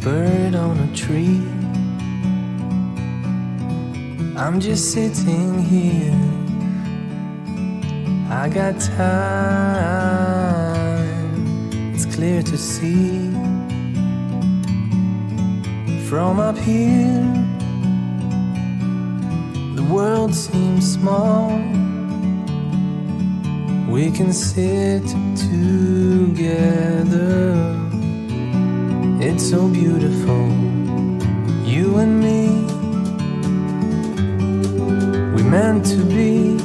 bird on a tree. I'm just sitting here. I got time, it's clear to see. From up here, the world seems small. We can sit together. It's so beautiful, you and me. We meant to be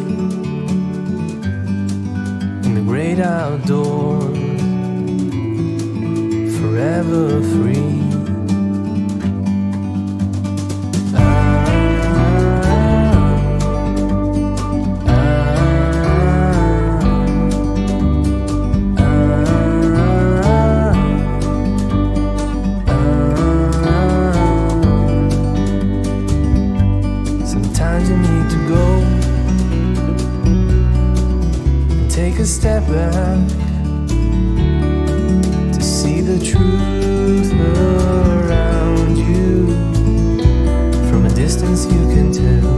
in the great outdoors, forever free. Sometimes you need to go and take a step back to see the truth around you. From a distance you can tell.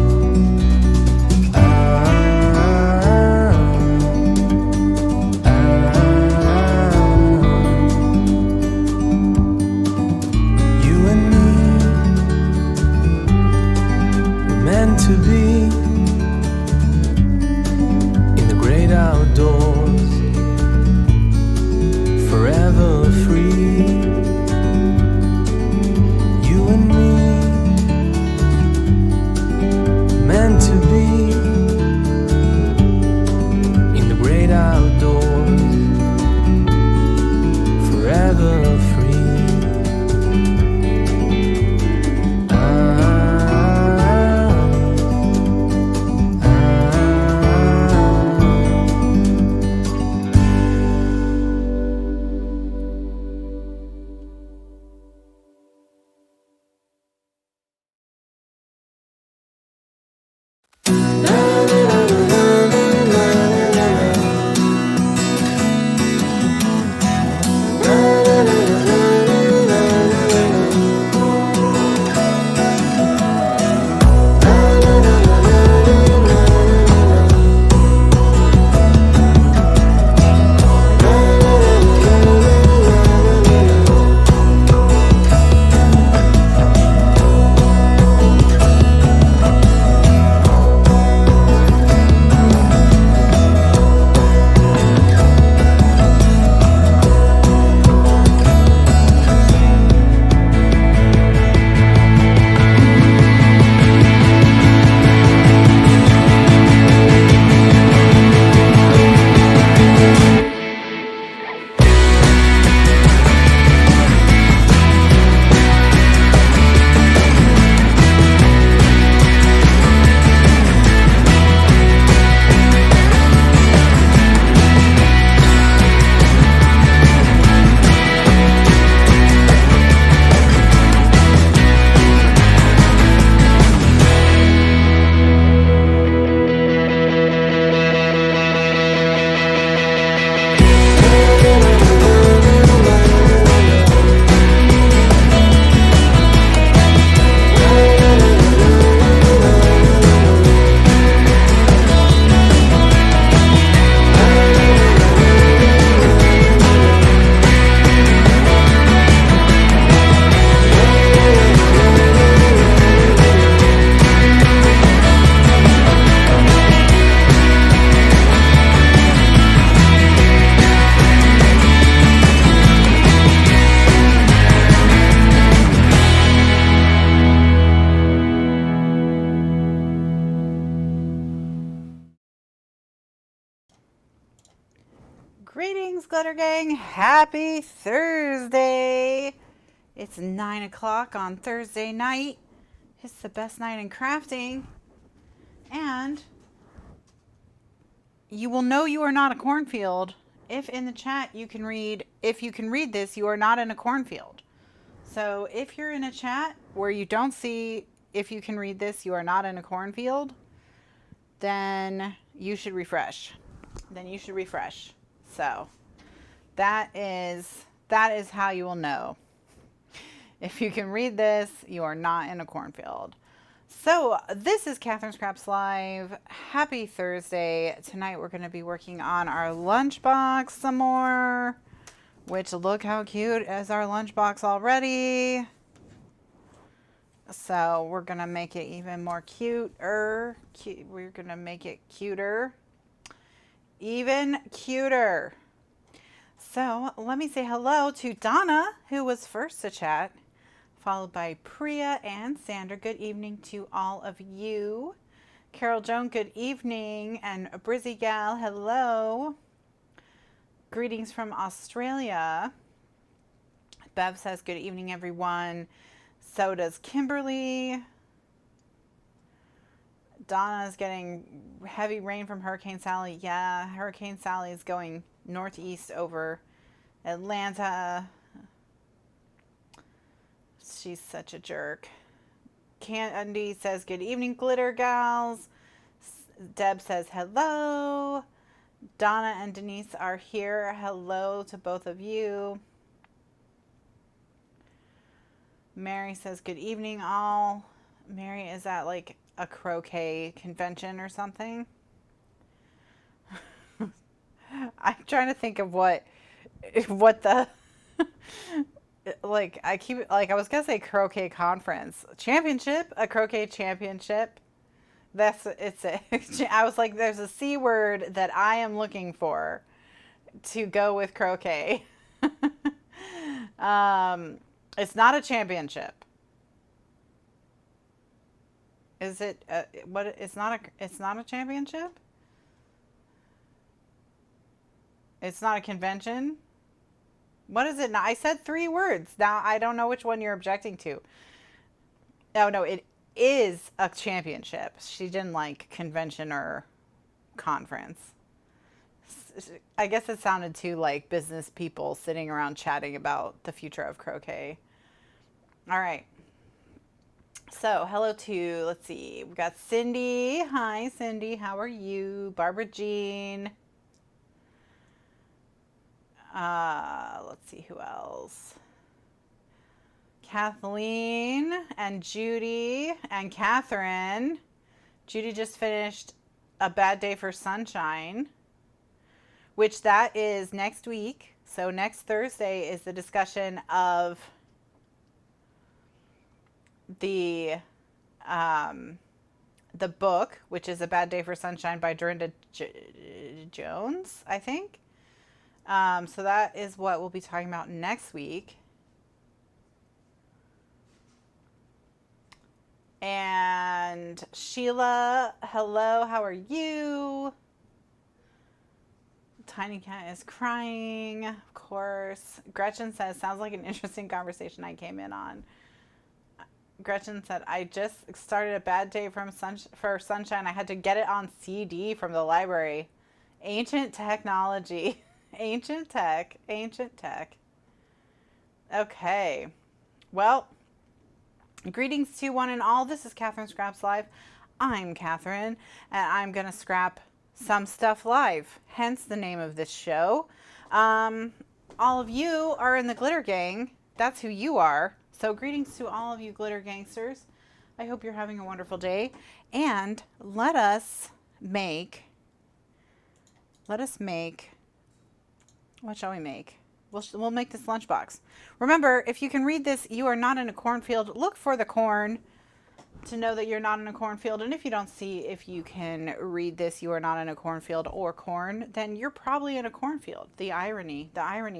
to be in the great outdoors, forever free. You and me, meant to be in the great outdoors, forever free. Greetings, Glitter Gang. Happy Thursday. It's 9 o'clock on Thursday night. It's the best night in crafting. And you will know you are not a cornfield if in the chat you can read, if you can read this, you are not in a cornfield. So if you're in a chat where you don't see if you can read this, you are not in a cornfield, then you should refresh. So that is how you will know. If you can read this, you are not in a cornfield. So this is Kathryn Scraps Live. Happy Thursday. Tonight we're going to be working on our lunchbox some more, which look how cute is our lunchbox already. So we're going to make it even more cuter. We're going to make it cuter. Even cuter. So let me say hello to Donna, who was first to chat, followed by Priya and Sandra. Good evening to all of you. Carol Joan, good evening. And Brizzy Gal, hello. Greetings from Australia. Bev says, good evening, everyone. So does Kimberly. Donna's getting heavy rain from Hurricane Sally. Yeah, Hurricane Sally is going northeast over Atlanta. She's such a jerk. Candy says, good evening, Glitter Gals. Deb says, hello. Donna and Denise are here. Hello to both of you. Mary says, good evening, all. Mary, is that like a croquet convention or something? I'm trying to think of what the like I was gonna say croquet conference championship, a croquet championship. It's a, I was like, there's a C word that I am looking for to go with croquet. It's not a championship. Is it? What? It's not a. It's not a championship. It's not a convention. What is it now? I said 3 words. Now I don't know which one you're objecting to. Oh no, it is a championship. She didn't like convention or conference. I guess it sounded too like business people sitting around chatting about the future of croquet. All right. So, hello to, let's see, we got Cindy. Hi, Cindy. How are you? Barbara Jean. Let's see who else. Kathleen and Judy and Kathryn. Judy just finished A Bad Day for Sunshine, which that is next week. So next Thursday is the discussion of the book, which is A Bad Day for Sunshine by Dorinda Jones, I think. So that is what we'll be talking about next week. And Sheila, hello, how are you? Tiny Cat is crying, of course. Gretchen says, sounds like an interesting conversation I came in on. Gretchen said, I just started A Bad Day for Sunshine. I had to get it on CD from the library. Ancient technology. Ancient tech. Ancient tech. Okay. Well, greetings to one and all. This is Kathryn Scraps Live. I'm Kathryn, and I'm going to scrap some stuff live, hence the name of this show. All of you are in the Glitter Gang. That's who you are. So greetings to all of you glitter gangsters. I hope you're having a wonderful day. And let us make, what shall we make? We'll make this lunchbox. Remember, if you can read this, you are not in a cornfield. Look for the corn to know that you're not in a cornfield. And if you don't see if you can read this, you are not in a cornfield or corn, then you're probably in a cornfield. The irony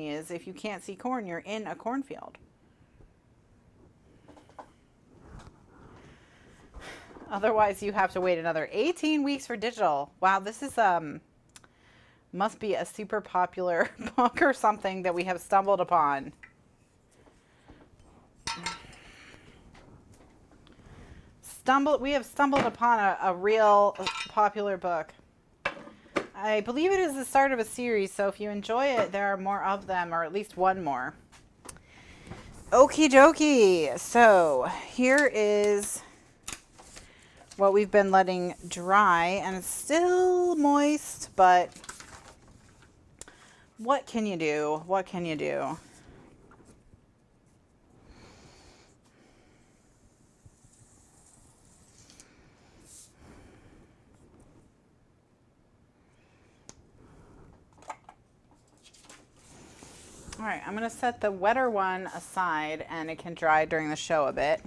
is if you can't see corn, you're in a cornfield. Otherwise, you have to wait another 18 weeks for digital. Wow, this is must be a super popular book or something that we have stumbled upon. We have stumbled upon a real popular book. I believe it is the start of a series, so if you enjoy it, there are more of them, or at least one more. Okie dokie. So here is what we've been letting dry, and it's still moist, but what can you do? What can you do? All right, I'm going to set the wetter one aside, and it can dry during the show a bit.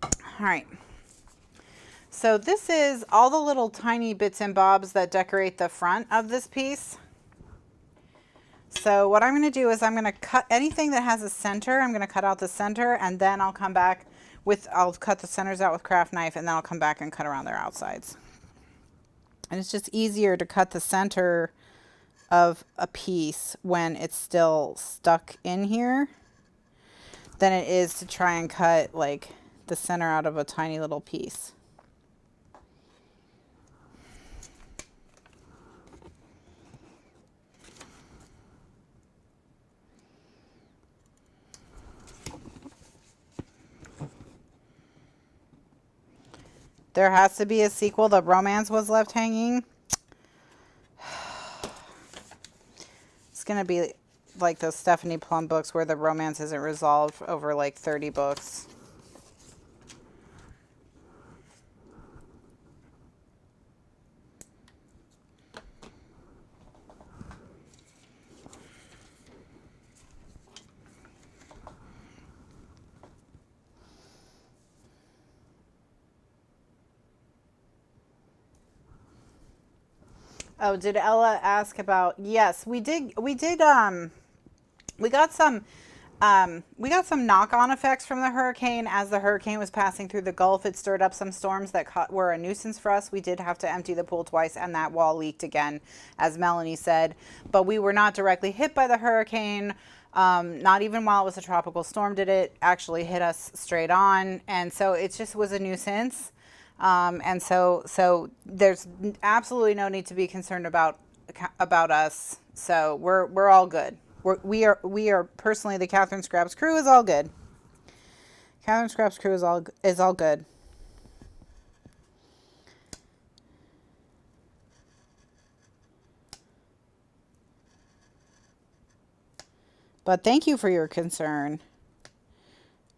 All right. So this is all the little tiny bits and bobs that decorate the front of this piece. So what I'm going to do is I'm going to cut anything that has a center. I'm going to cut out the center, and then I'll come back with, I'll cut the centers out with craft knife, and then I'll come back and cut around their outsides. And it's just easier to cut the center of a piece when it's still stuck in here than it is to try and cut like the center out of a tiny little piece. There has to be a sequel. The romance was left hanging. It's going to be like those Stephanie Plum books where the romance isn't resolved over like 30 books. Oh, did Ella ask about? Yes, we did. We got some knock-on effects from the hurricane. As the hurricane was passing through the Gulf, it stirred up some storms that were a nuisance for us. We did have to empty the pool twice, and that wall leaked again, as Melanie said. But we were not directly hit by the hurricane. Not even while it was a tropical storm did it actually hit us straight on. And so it just was a nuisance. And so there's absolutely no need to be concerned about us. So we're all good. We are personally, the Kathryn Scraps crew is all good. Kathryn Scraps crew is all good. But thank you for your concern.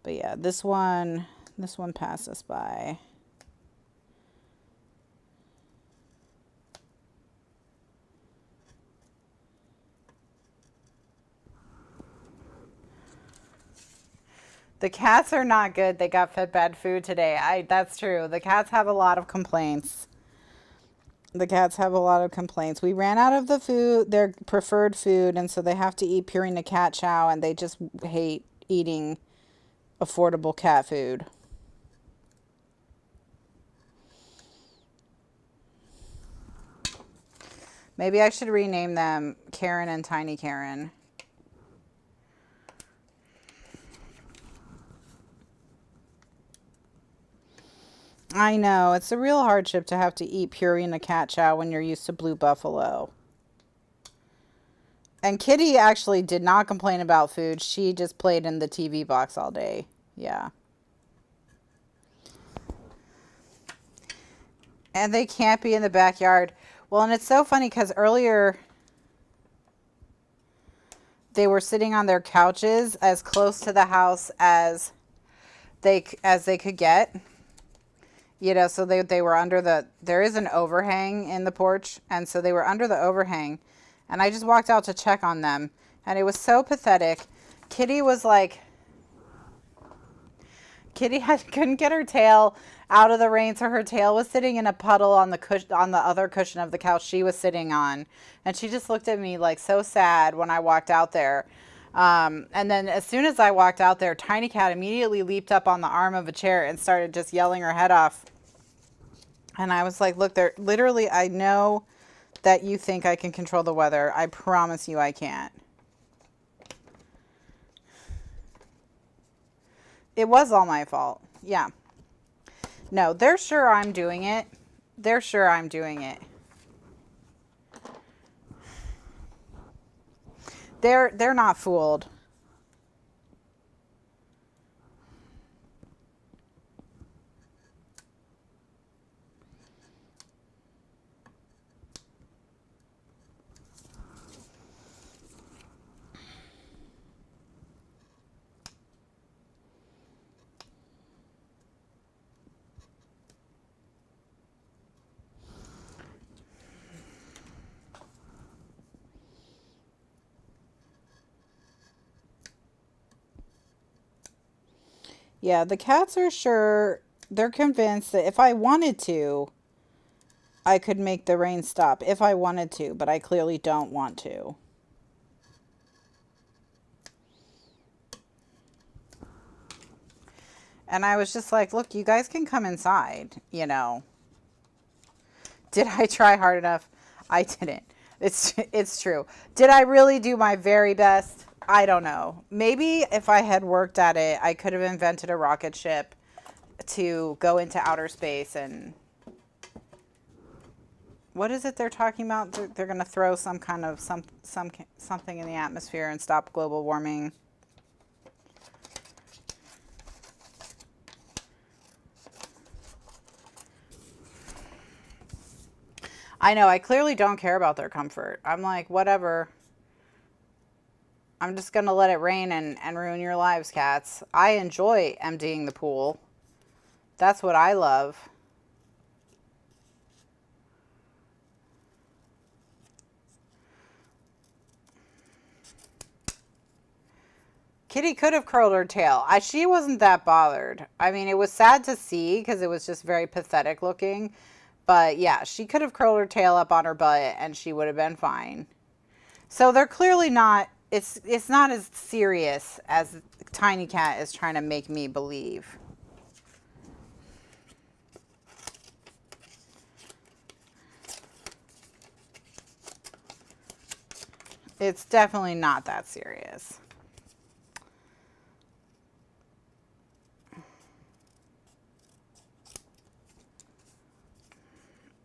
But yeah, this one passed us by. The cats are not good. They got fed bad food today. That's true. The cats have a lot of complaints. The cats have a lot of complaints. We ran out of the food, their preferred food, and so they have to eat Purina cat chow, and they just hate eating affordable cat food. Maybe I should rename them Karen and Tiny Karen. I know, it's a real hardship to have to eat Purina cat chow when you're used to Blue Buffalo. And Kitty actually did not complain about food. She just played in the TV box all day. Yeah. And they can't be in the backyard. Well, and it's so funny because earlier they were sitting on their couches as close to the house as they could get. You know, so they were under there is an overhang in the porch, and so they were under the overhang, and I just walked out to check on them, and it was so pathetic. Kitty was like, couldn't get her tail out of the rain, so her tail was sitting in a puddle on the other cushion of the couch she was sitting on, and she just looked at me like so sad when I walked out there. And then as soon as I walked out there, Tiny Cat immediately leaped up on the arm of a chair and started just yelling her head off. And I was like, look, they're literally, I know that you think I can control the weather. I promise you I can't. It was all my fault. Yeah. No, they're sure I'm doing it. They're sure I'm doing it. They're not fooled. Yeah, the cats are sure, they're convinced that if I wanted to, I could make the rain stop if I wanted to, but I clearly don't want to. And I was just like, look, you guys can come inside, you know. Did I try hard enough? I didn't. It's true. Did I really do my very best? I don't know. Maybe if I had worked at it, I could have invented a rocket ship to go into outer space and... What is it they're talking about? They're going to throw some kind of something in the atmosphere and stop global warming. I know, I clearly don't care about their comfort. I'm like, whatever. I'm just going to let it rain and ruin your lives, cats. I enjoy emptying the pool. That's what I love. Kitty could have curled her tail. She wasn't that bothered. I mean, it was sad to see because it was just very pathetic looking. But yeah, she could have curled her tail up on her butt and she would have been fine. So they're clearly not, it's not as serious as Tiny Cat is trying to make me believe. It's definitely not that serious.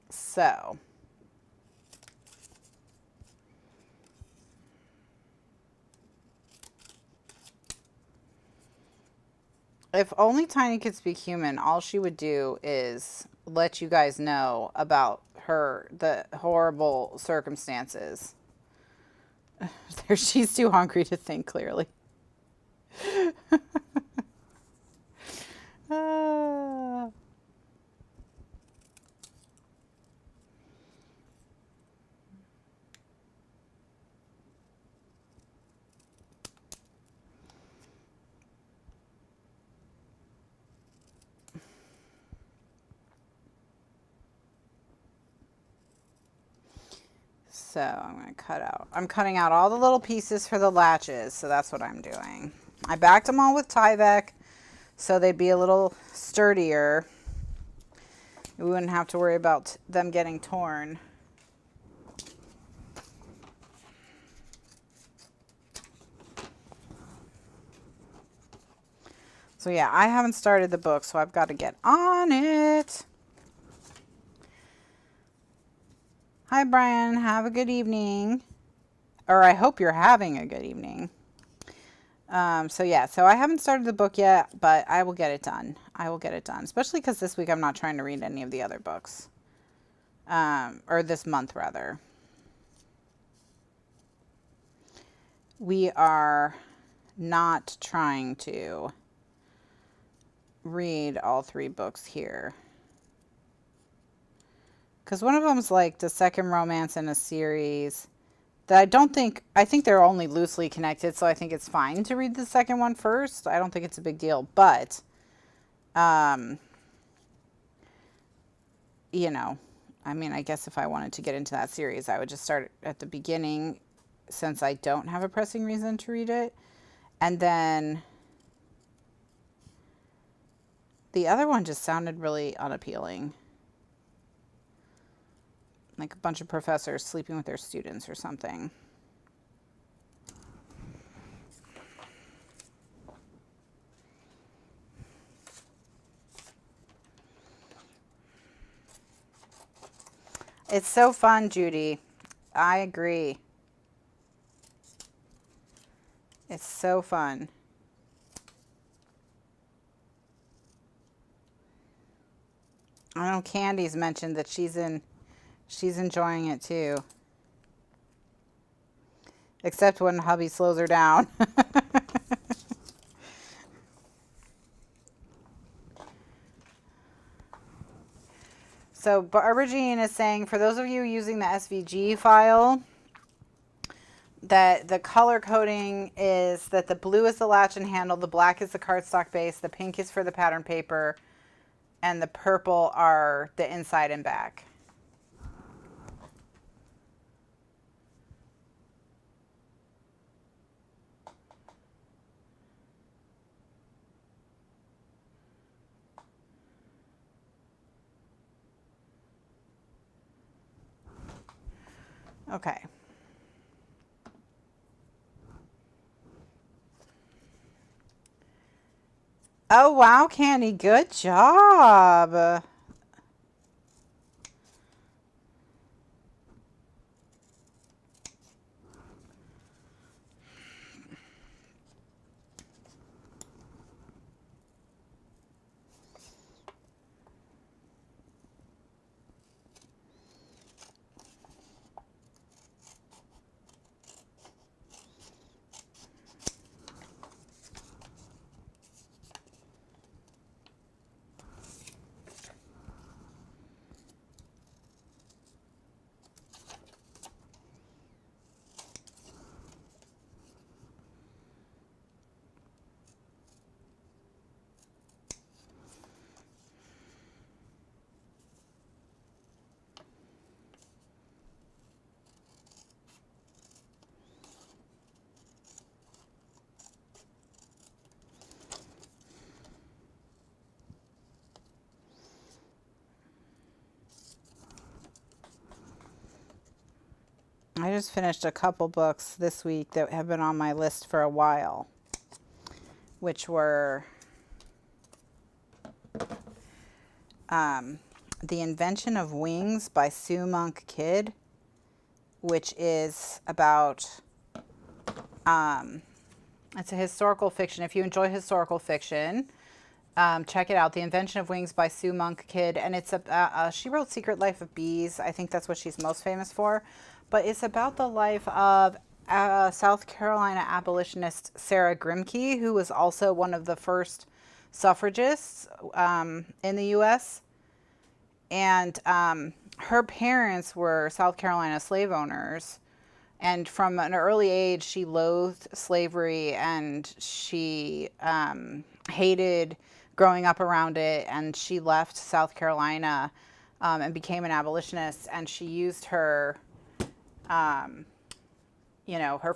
So, if only Tiny could speak human, all she would do is let you guys know about the horrible circumstances. She's too hungry to think clearly. So I'm going to cut out. I'm cutting out all the little pieces for the latches, so that's what I'm doing. I backed them all with Tyvek so they'd be a little sturdier. We wouldn't have to worry about them getting torn. So yeah, I haven't started the book, so I've got to get on it. Hi, Brian. Have a good evening. Or I hope you're having a good evening. So yeah, so I haven't started the book yet, but I will get it done. I will get it done, especially because this week I'm not trying to read any of the other books. Or this month, rather. We are not trying to read all 3 books here. Because one of them is like the second romance in a series that I think they're only loosely connected, so I think it's fine to read the second one first. I don't think it's a big deal, but, you know, I mean, I guess if I wanted to get into that series, I would just start at the beginning since I don't have a pressing reason to read it. And then the other one just sounded really unappealing. Like a bunch of professors sleeping with their students or something. It's so fun, Judy. I agree. It's so fun. I know Candy's mentioned that she's enjoying it too. Except when hubby slows her down. So Barbara Jean is saying, for those of you using the SVG file, that the color coding is that the blue is the latch and handle, the black is the cardstock base, the pink is for the pattern paper, and the purple are the inside and back. Okay. Oh, wow, Candy. Good job. I just finished a couple books this week that have been on my list for a while, which were The Invention of Wings by Sue Monk Kidd, which is about, it's a historical fiction. If you enjoy historical fiction, check it out. The Invention of Wings by Sue Monk Kidd. And it's she wrote Secret Life of Bees. I think that's what she's most famous for. But it's about the life of South Carolina abolitionist Sarah Grimke, who was also one of the first suffragists in the U.S. And her parents were South Carolina slave owners. And from an early age, she loathed slavery, and she hated growing up around it. And she left South Carolina and became an abolitionist. And she used her, her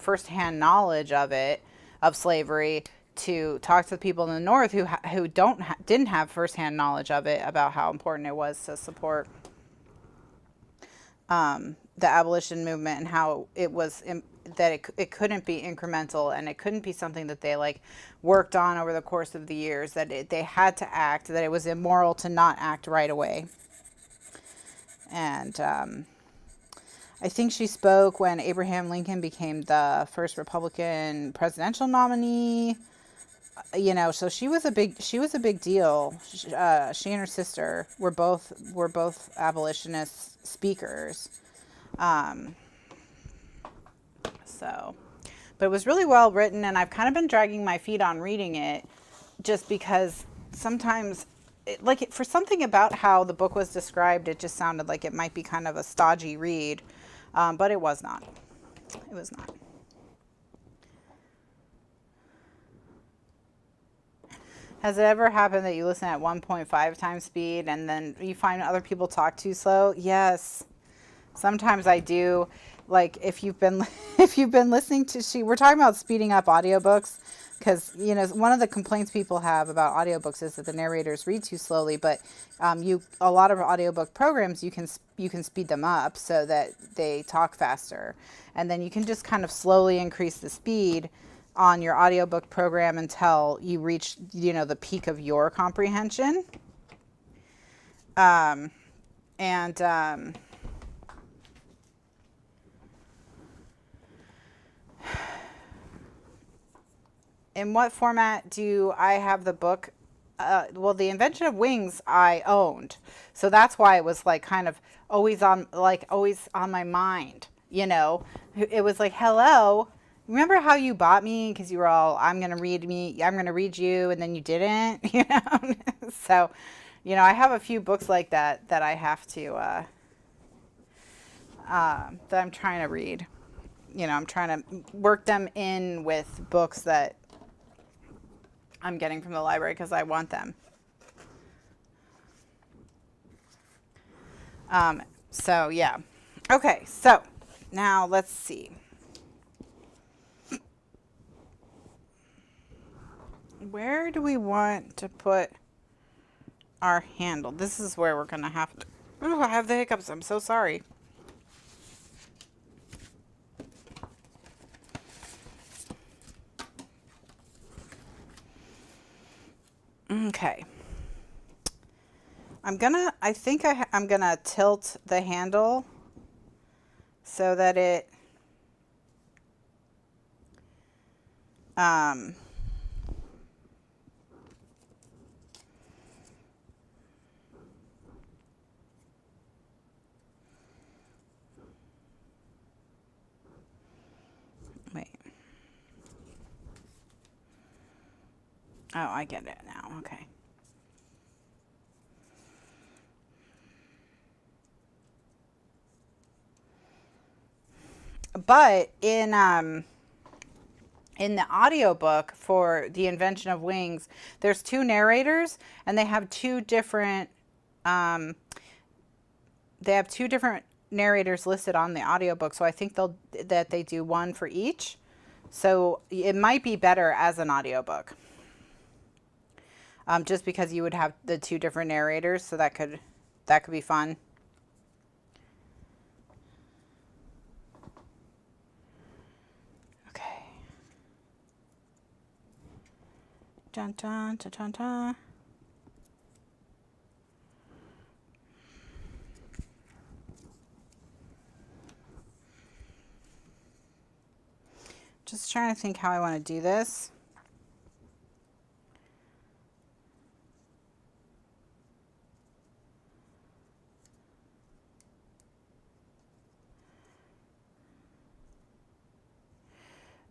firsthand knowledge of it, of slavery, to talk to the people in the North who didn't have firsthand knowledge of it, about how important it was to support the abolition movement, and how it was that it couldn't be incremental, and it couldn't be something that they like worked on over the course of the years, that they had to act, that it was immoral to not act right away. And I think she spoke when Abraham Lincoln became the first Republican presidential nominee. So she was a big deal. She and her sister were both abolitionist speakers. But it was really well written, and I've kind of been dragging my feet on reading it, just because sometimes, for something about how the book was described, it just sounded like it might be kind of a stodgy read, but it was not. It was not. Has it ever happened that you listen at 1.5 times speed and then you find other people talk too slow? Yes. Sometimes I do. Like if you've been listening to, we're talking about speeding up audiobooks, because one of the complaints people have about audiobooks is that the narrators read too slowly, but a lot of audiobook programs, you can speed them up so that they talk faster, and then you can just kind of slowly increase the speed on your audiobook program until you reach the peak of your comprehension. In what format do I have the book? Well, The Invention of Wings I owned, so that's why it was like kind of always on my mind. It was like, hello, remember how you bought me because you were all, I'm gonna read you, and then you didn't. So, I have a few books like that I have to that I'm trying to read. I'm trying to work them in with books that I'm getting from the library because I want them. So yeah. Okay, so now let's see. Where do we want to put our handle? This is where we're gonna have to. Oh, I have the hiccups. I'm so sorry. Okay. I'm gonna tilt the handle so that it wait. Oh, I get it now. Okay. But in the audiobook for The Invention of Wings, there's two narrators, and they have two different narrators listed on the audiobook. So I think they do one for each. So it might be better as an audiobook. Just because you would have the two different narrators, so that could be fun. Dun, dun, dun, dun, dun. Just trying to think how I want to do this.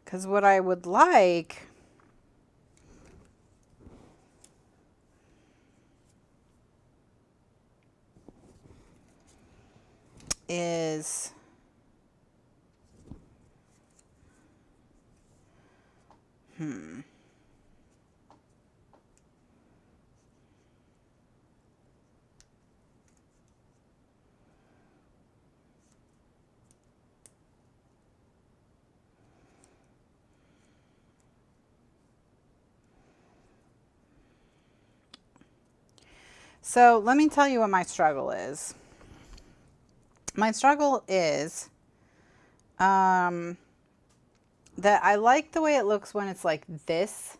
Because what I would like is so let me tell you what my struggle is. My struggle is that I like the way it looks when it's like this.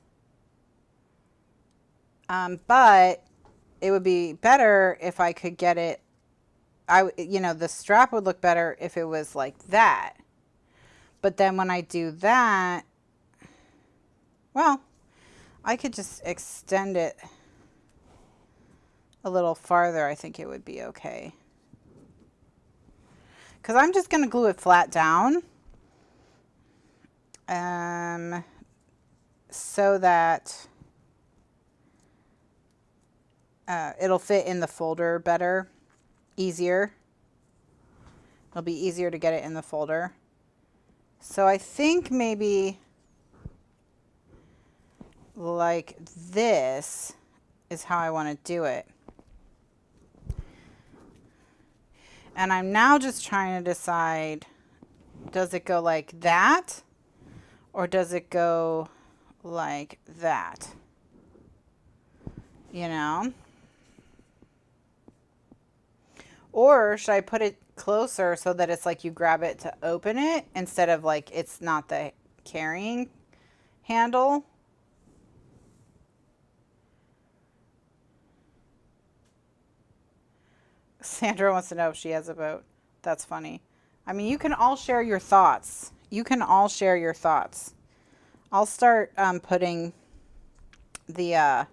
But it would be better if I could get it, you know, the strap would look better if it was like that. But then when I do that, well, I could just extend it a little farther. I think it would be okay. Because I'm just going to glue it flat down. So that it'll fit in the folder better, easier. It'll be easier to get it in the folder. So I think maybe like this is how I want to do it. And I'm now just trying to decide, does it go like that or does it go like that? You know? Or should I put it closer so that it's like you grab it to open it instead of like it's not the carrying handle? Sandra wants to know if she has a boat. That's funny. I mean, you can all share your thoughts. You can all share your thoughts. I'll start putting the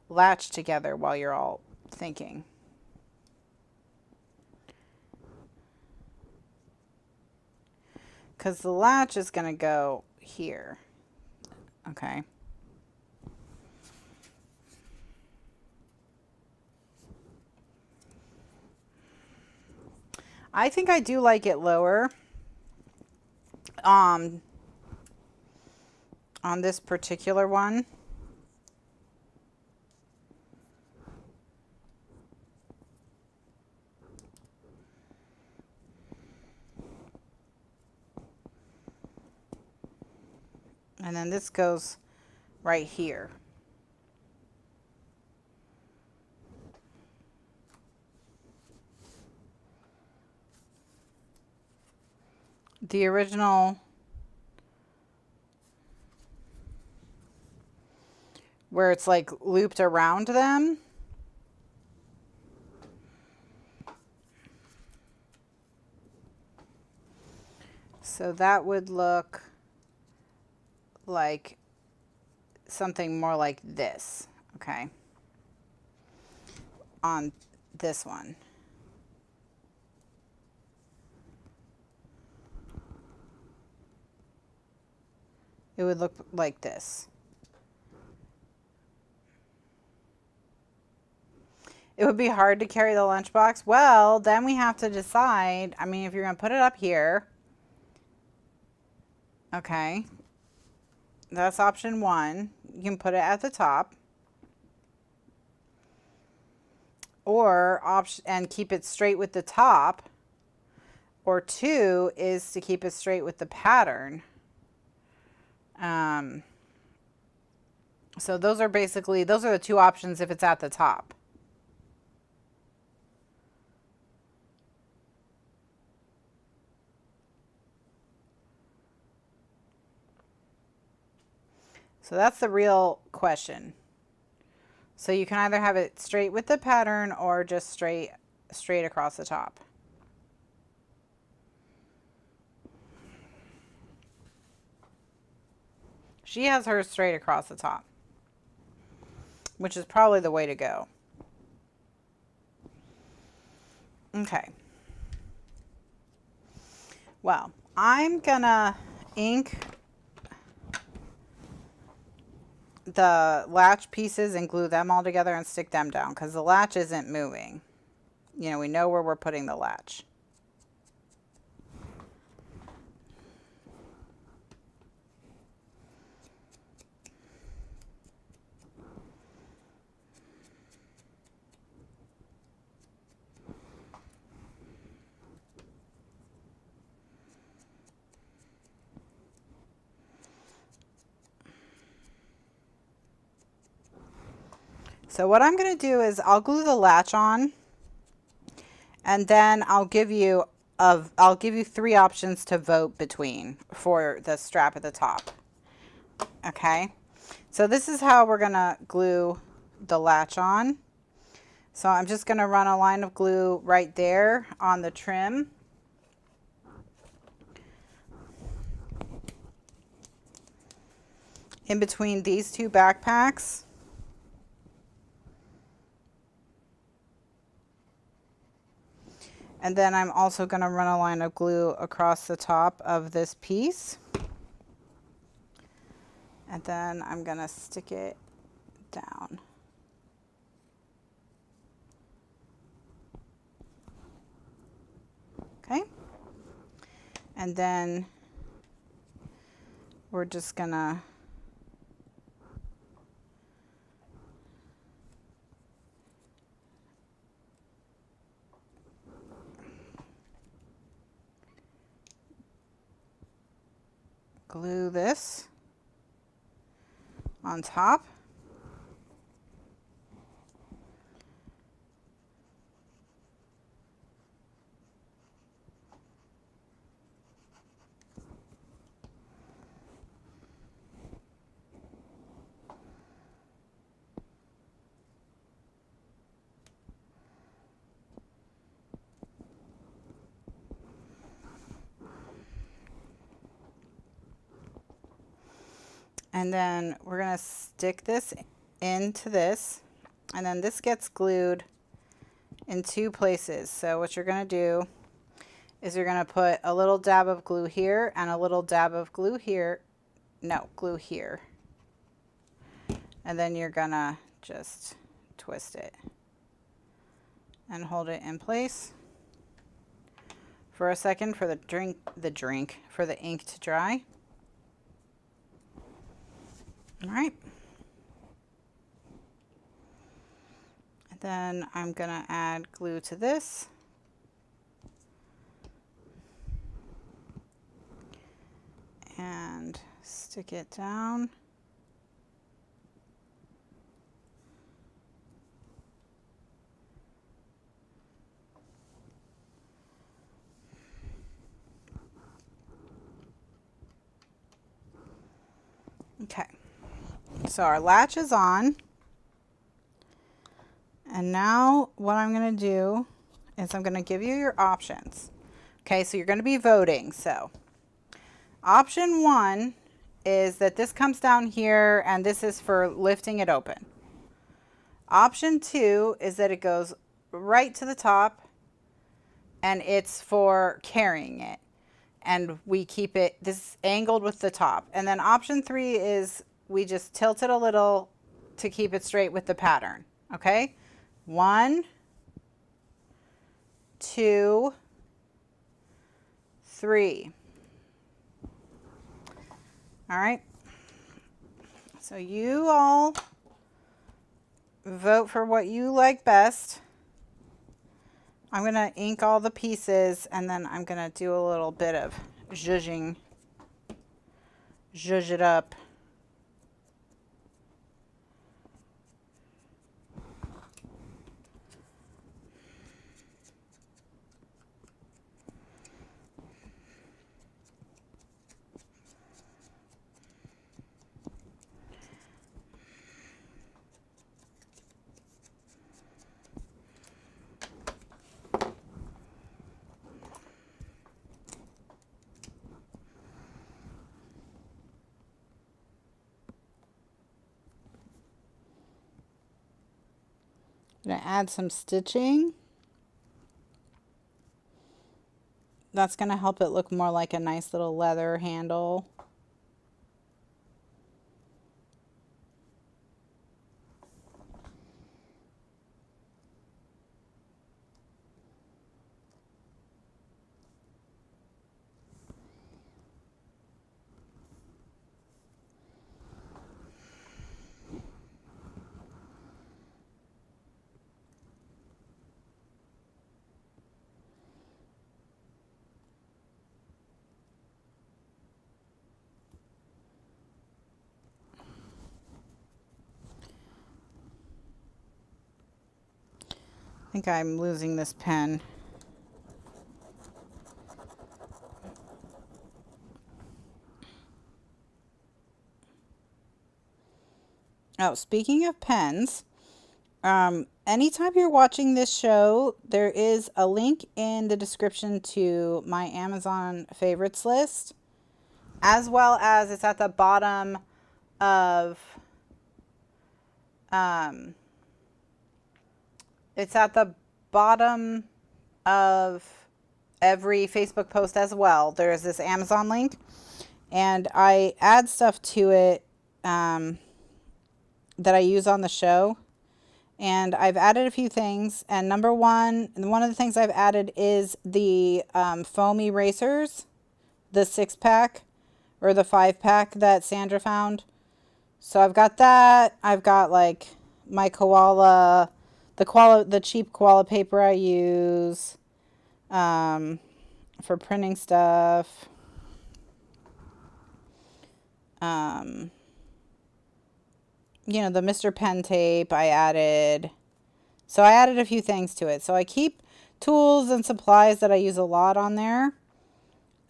latch together while you're all thinking. Because the latch is going to go here. Okay. I think I do like it lower on this particular one. And then this goes right here. The original where it's like looped around them. So that would look like something more like this, okay, on this one. It would look like this. It would be hard to carry the lunchbox. Well, then we have to decide. I mean, if you're going to put it up here, okay, that's option one. You can put it at the top. Or option and keep it straight with the top. Or two is to keep it straight with the pattern. So those are the two options if it's at the top. So that's the real question. So you can either have it straight with the pattern or just straight across the top. She has hers straight across the top, which is probably the way to go. Okay. Well, I'm gonna ink the latch pieces and glue them all together and stick them down because the latch isn't moving. You know, we know where we're putting the latch. So what I'm going to do is I'll glue the latch on, and then I'll give you 3 options to vote between for the strap at the top. Okay, so this is how we're going to glue the latch on. So I'm just going to run a line of glue right there on the trim. In between these 2 backpacks. And then I'm also going to run a line of glue across the top of this piece. And then I'm going to stick it down. Okay. And then we're just going to glue this on top. And then we're going to stick this into this, and then this gets glued in 2 places. So what you're going to do is you're going to put a little dab of glue here and a little dab of glue here. No, glue here. And then you're going to just twist it and hold it in place for a second for the ink to dry. All right. And then I'm going to add glue to this. And stick it down. Okay. So our latch is on, and now what I'm going to do is I'm going to give you your options. Okay, so you're going to be voting. So option 1 is that this comes down here and this is for lifting it open. Option 2 is that it goes right to the top and it's for carrying it, and we keep it this angled with the top. And then option 3 is we just tilt it a little to keep it straight with the pattern. Okay, 1, 2, 3. All right, so you all vote for what you like best. I'm going to ink all the pieces, and then I'm going to do a little bit of zhuzh it up. I'm going to add some stitching. That's going to help it look more like a nice little leather handle. I think I'm losing this pen. Oh, speaking of pens, anytime you're watching this show, there is a link in the description to my Amazon favorites list, as well as it's at the bottom of it's at the bottom of every Facebook post as well. There's this Amazon link, and I add stuff to it that I use on the show. And I've added a few things. And one of the things I've added is the foam erasers, the 6-pack or the 5-pack that Sandra found. So I've got that. I've got like my koala, the cheap koala paper I use for printing stuff. You know, the Mr. Pen tape I added. So I added a few things to it. So I keep tools and supplies that I use a lot on there.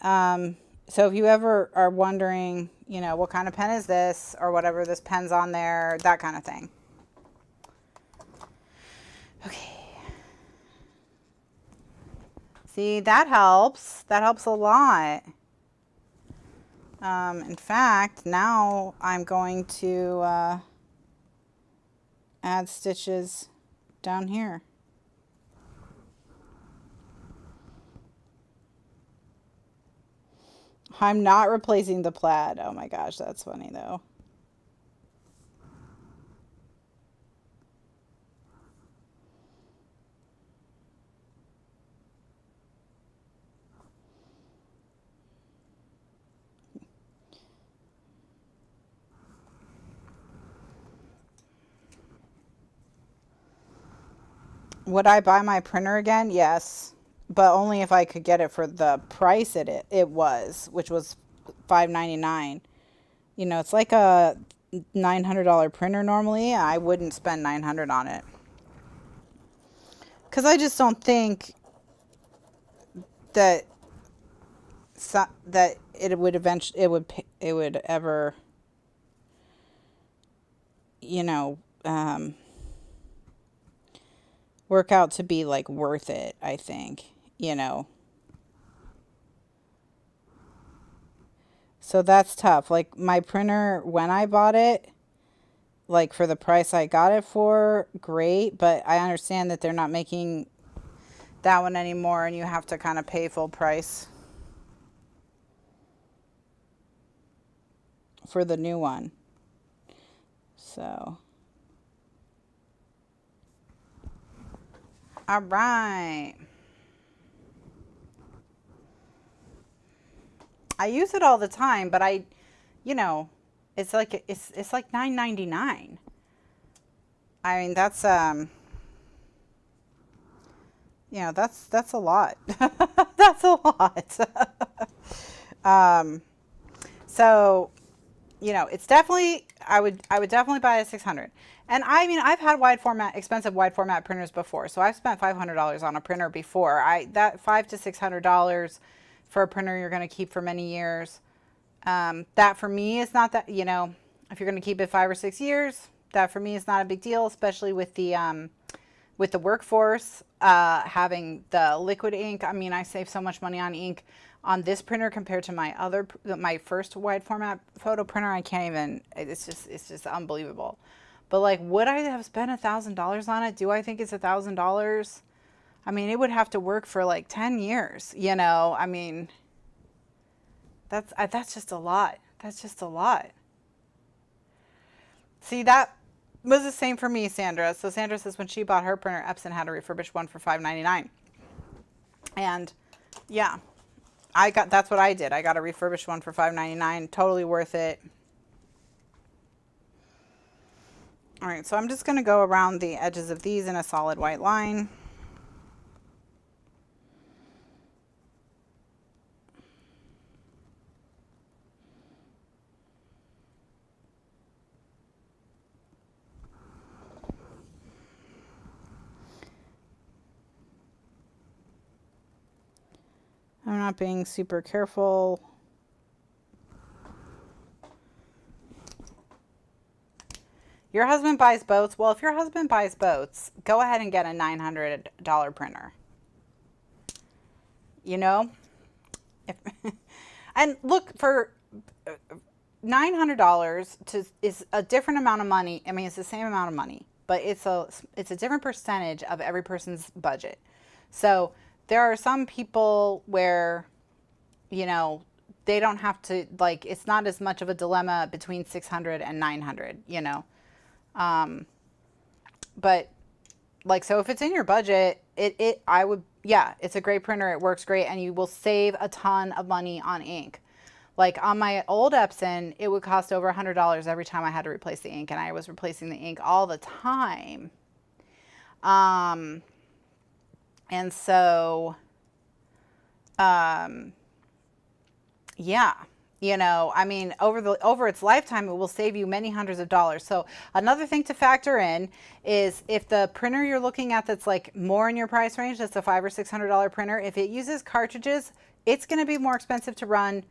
So if you ever are wondering, you know, what kind of pen is this or whatever, this pen's on there, that kind of thing. Okay. See, that helps. That helps a lot. In fact, now I'm going to add stitches down here. I'm not replacing the plaid. Oh my gosh, that's funny though. Would I buy my printer again? Yes, but only if I could get it for the price it was, which was $5.99. You know, it's like a $900 printer normally. I wouldn't spend $900 on it because I just don't think that it would eventually it would ever, you know, work out to be like worth it, I think, you know. So that's tough. Like my printer, when I bought it, like for the price I got it for, great, but I understand that they're not making that one anymore and you have to kind of pay full price for the new one. So all right. I use it all the time, but you know, it's like $9.99. I mean, that's you know, that's a lot. That's a lot. So, you know, it's definitely, I would definitely buy a 600. And I mean, I've had expensive wide format printers before. So I've spent $500 on a printer before. That $500 to $600 for a printer you're going to keep for many years. That for me is not that, you know, if you're going to keep it 5 or 6 years, that for me is not a big deal, especially with the workforce, having the liquid ink. I mean, I save so much money on ink on this printer compared to my first wide format photo printer. I can't even, it's just unbelievable. But like, would I have spent $1,000 on it? Do I think it's $1,000? I mean, it would have to work for like 10 years, you know? I mean, that's just a lot. That's just a lot. See, that was the same for me, Sandra. So Sandra says when she bought her printer, Epson had a refurbished one for $5.99. And yeah, that's what I did. I got a refurbished one for $5.99. Totally worth it. All right, so I'm just going to go around the edges of these in a solid white line. I'm not being super careful. Your husband buys boats. Well, if your husband buys boats, go ahead and get a $900 printer. You know? And look, for $900 is a different amount of money. I mean, it's the same amount of money, but it's a different percentage of every person's budget. So there are some people where, you know, they don't have to, like, it's not as much of a dilemma between 600 and 900, you know. But like, so if it's in your budget, yeah, it's a great printer. It works great. And you will save a ton of money on ink. Like on my old Epson, it would cost over $100 every time I had to replace the ink, and I was replacing the ink all the time. And so, yeah, you know, I mean, over its lifetime, it will save you many hundreds of dollars. So another thing to factor in is if the printer you're looking at that's like more in your price range, that's a $500 or $600 printer, if it uses cartridges, it's going to be more expensive to run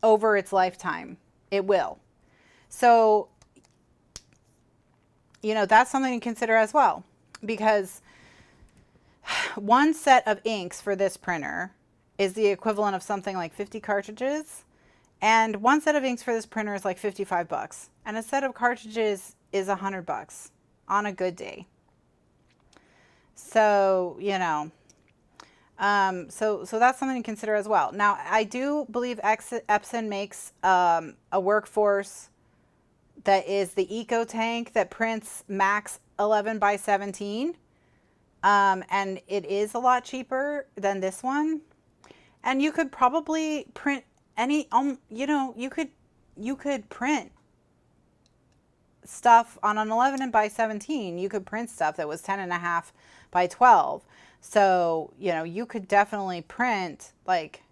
over its lifetime. It will. So, you know, that's something to consider as well, because one set of inks for this printer is the equivalent of something like 50 cartridges. And one set of inks for this printer is like $55. And a set of cartridges is $100 on a good day. So, you know, so that's something to consider as well. Now, I do believe Epson makes a workforce that is the Eco Tank that prints max 11 by 17. And it is a lot cheaper than this one. And you could probably print any, you know, you could print stuff on an 11 by 17. You could print stuff that was 10.5 by 12. So, you know, you could definitely print, like,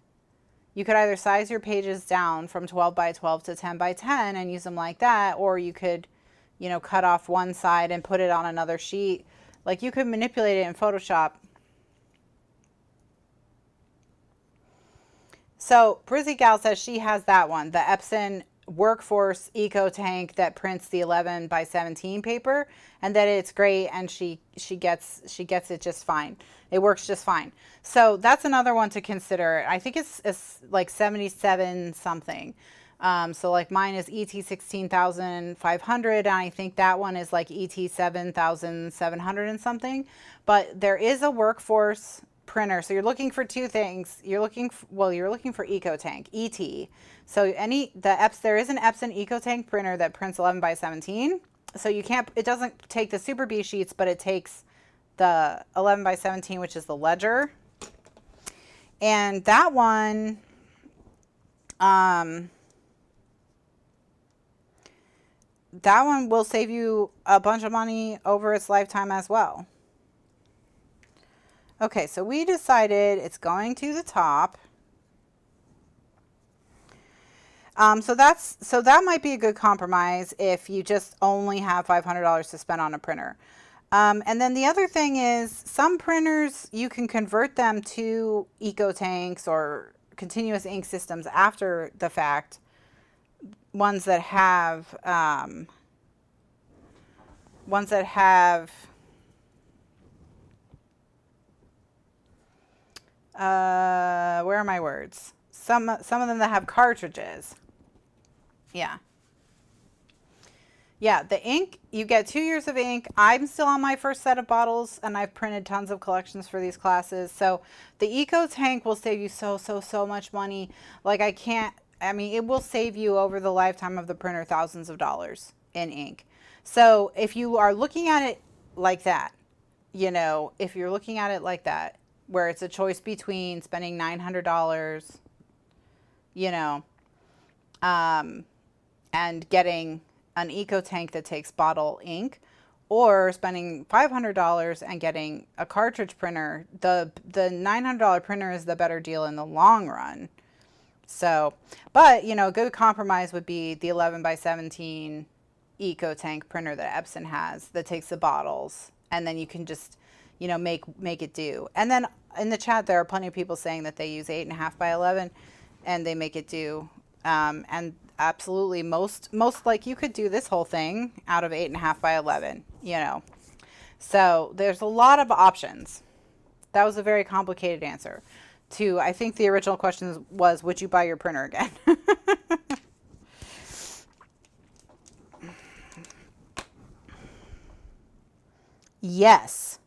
you could either size your pages down from 12 by 12 to 10 by 10 and use them like that, or you could, you know, cut off one side and put it on another sheet. Like, you could manipulate it in Photoshop. So Brizzy Gal says she has that one, the Epson Workforce Eco Tank that prints the 11 by 17 paper, and that it's great, and she gets it just fine. It works just fine. So that's another one to consider. I think it's like 77 something. So like mine is ET 16,500, and I think that one is like ET 7,700 and something. But there is a Workforce printer. So you're looking for two things. You're looking for Eco Tank, ET. So there is an Epson Eco Tank printer that prints 11 by 17. So it doesn't take the Super B sheets, but it takes the 11 by 17, which is the Ledger. And that one, will save you a bunch of money over its lifetime as well. Okay, so we decided it's going to the top. So that might be a good compromise if you just only have $500 to spend on a printer. And then the other thing is, some printers, you can convert them to Eco Tanks or continuous ink systems after the fact. Ones that have where are my words? Some of them that have cartridges. Yeah. Yeah, the ink, you get 2 years of ink. I'm still on my first set of bottles, and I've printed tons of collections for these classes. So the Eco Tank will save you so much money. Like I mean, it will save you over the lifetime of the printer thousands of dollars in ink. So if you are looking at it like that, you know, if you're looking at it like that, where it's a choice between spending $900, you know, and getting an Eco Tank that takes bottle ink, or spending $500 and getting a cartridge printer, the $900 printer is the better deal in the long run. So, but you know, a good compromise would be the 11x17 Eco Tank printer that Epson has that takes the bottles, and then you can just, you know, make it do. And then in the chat there are plenty of people saying that they use 8.5x11 and they make it do. And absolutely, most like you could do this whole thing out of 8.5x11, you know. So there's a lot of options. That was a very complicated answer to, I think the original question was, would you buy your printer again? Yes,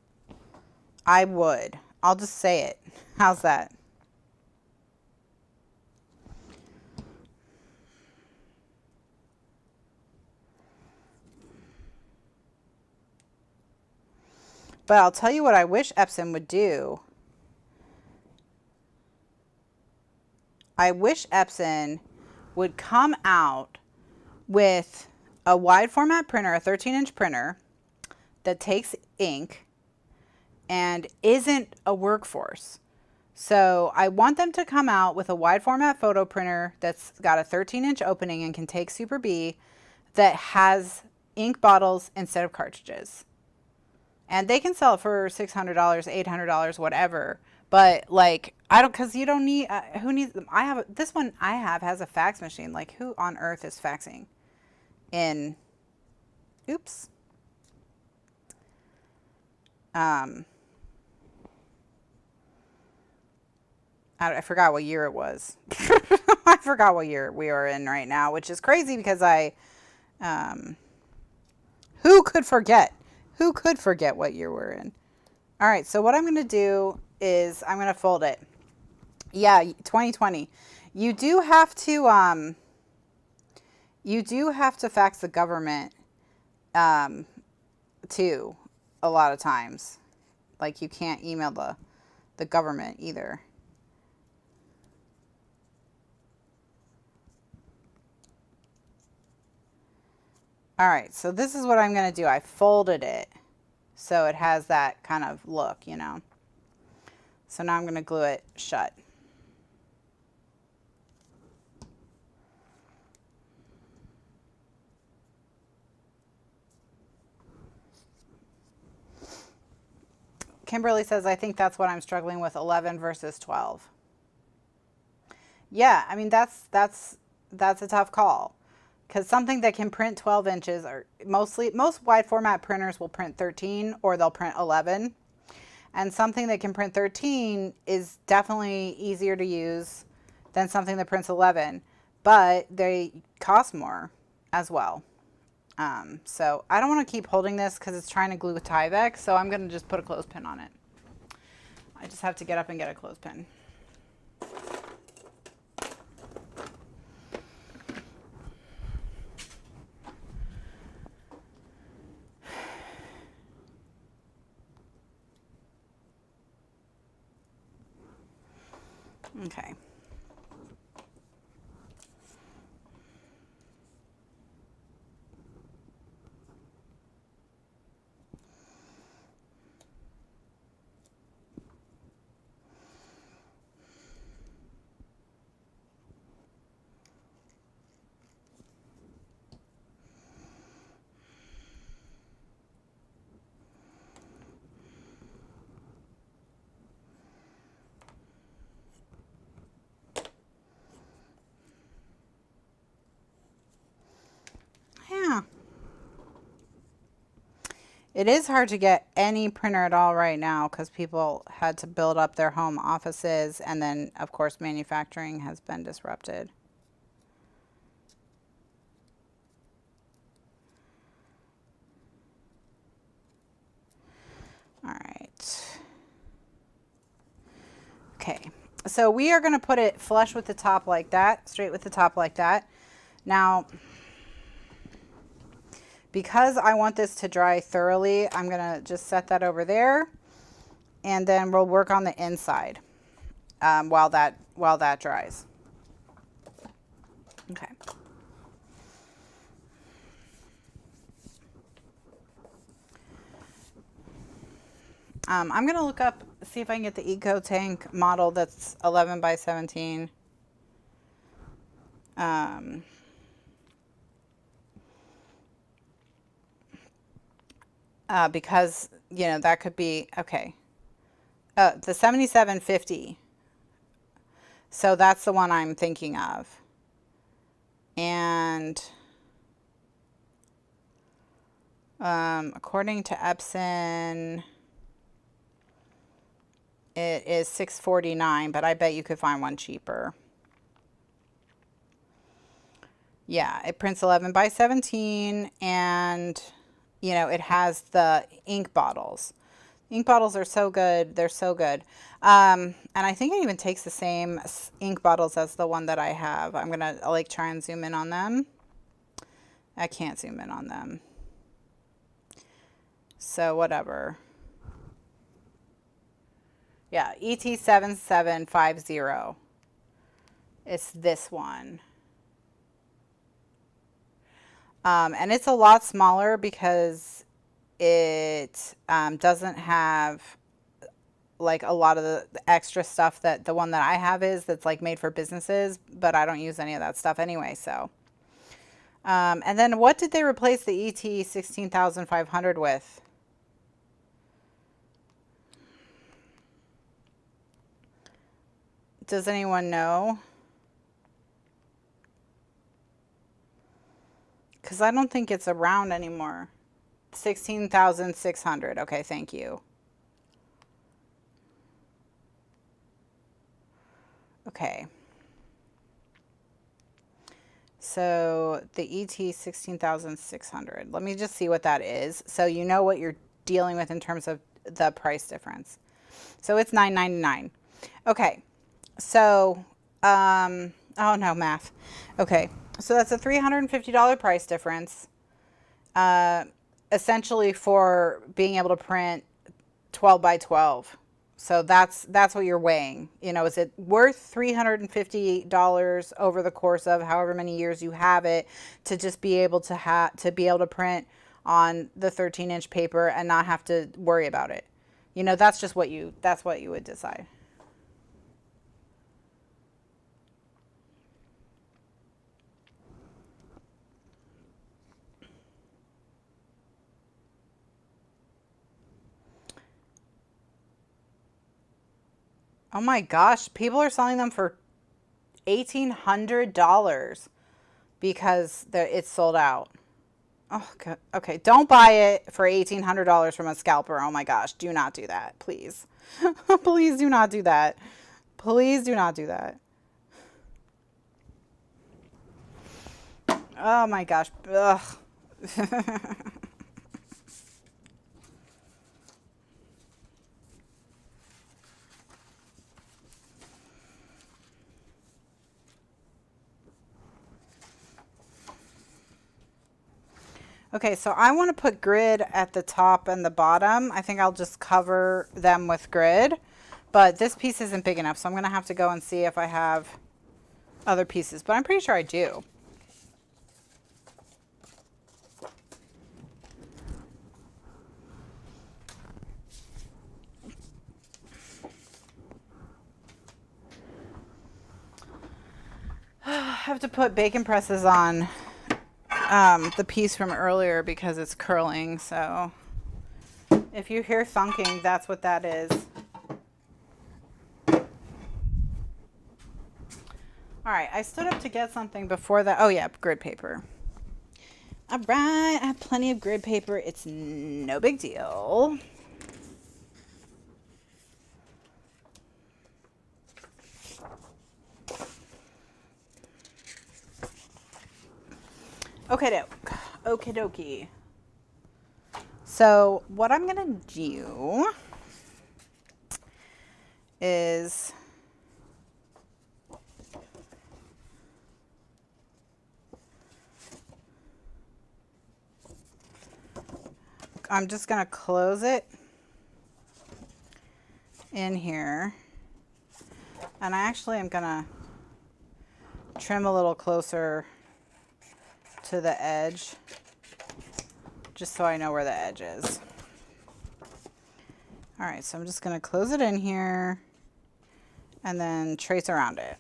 I would. I'll just say it. How's that? But I'll tell you what I wish Epson would do. I wish Epson would come out with a wide format printer, a 13-inch printer that takes ink and isn't a workhorse. So I want them to come out with a wide format photo printer that's got a 13-inch opening and can take Super B, that has ink bottles instead of cartridges. And they can sell it for $600, $800, whatever. But like, I don't, cause you don't need, who needs them? This one I have has a fax machine. Like, who on earth is faxing in, oops. I forgot what year it was. I forgot what year we are in right now, which is crazy because who could forget? Who could forget what year we're in? All right, so what I'm going to do is I'm going to fold it. Yeah, 2020. You do have to fax the government too a lot of times. Like, you can't email the government either. All right, so this is what I'm going to do. I folded it so it has that kind of look, you know. So now I'm going to glue it shut. Kimberly says, I think that's what I'm struggling with, 11 versus 12. Yeah, I mean, that's a tough call. Because something that can print 12 inches, or most wide format printers will print 13 or they'll print 11. And something that can print 13 is definitely easier to use than something that prints 11. But they cost more as well. So I don't want to keep holding this because it's trying to glue with Tyvek. So I'm going to just put a clothespin on it. I just have to get up and get a clothespin. Okay. Yeah. It is hard to get any printer at all right now because people had to build up their home offices, and then of course manufacturing has been disrupted. All right. Okay. So we are going to put it flush with the top like that, straight with the top like that. Now, because I want this to dry thoroughly, I'm going to just set that over there, and then we'll work on the inside while that dries. Okay. I'm going to look up, see if I can get the Eco Tank model that's 11 by 17. Because, you know, that could be, okay. The 7750. So that's the one I'm thinking of. And according to Epson, it is $649, but I bet you could find one cheaper. Yeah, it prints 11 by 17, and you know, it has the ink bottles. Ink bottles are so good. They're so good. And I think it even takes the same ink bottles as the one that I have. I'm gonna like try and zoom in on them. I can't zoom in on them. So whatever. Yeah, ET7750. It's this one. And it's a lot smaller because it doesn't have like a lot of the extra stuff that the one that I have is, that's like made for businesses, but I don't use any of that stuff anyway. So, and then what did they replace the ET16500 with? Does anyone know? Because I don't think it's around anymore. 16,600. Okay, thank you. Okay. So the ET16600. Let me just see what that is, so you know what you're dealing with in terms of the price difference. So it's $9.99. Okay. So, oh no, math. Okay. So that's a $350 price difference, essentially for being able to print 12 by 12. So that's what you're weighing. You know, is it worth $350 over the course of however many years you have it to just be able to print on the 13-inch paper and not have to worry about it? You know, that's what you would decide. Oh my gosh, people are selling them for $1,800 because it's sold out. Oh, okay. Don't buy it for $1,800 from a scalper. Oh my gosh, do not do that, please. Please do not do that. Please do not do that. Oh my gosh. Ugh. Okay, so I want to put grid at the top and the bottom. I think I'll just cover them with grid, but this piece isn't big enough, so I'm going to have to go and see if I have other pieces, but I'm pretty sure I do. I have to put bacon presses on the piece from earlier because it's curling, so if you hear thunking, that's what that is. All right, I stood up to get something before that. Oh yeah, grid paper. All right, I have plenty of grid paper. It's no big deal. Okay, okie dokie. So So what I'm going to do is I'm just going to close it in here. And I actually am going to trim a little closer to the edge, just so I know where the edge is. All right, so I'm just going to close it in here and then trace around it.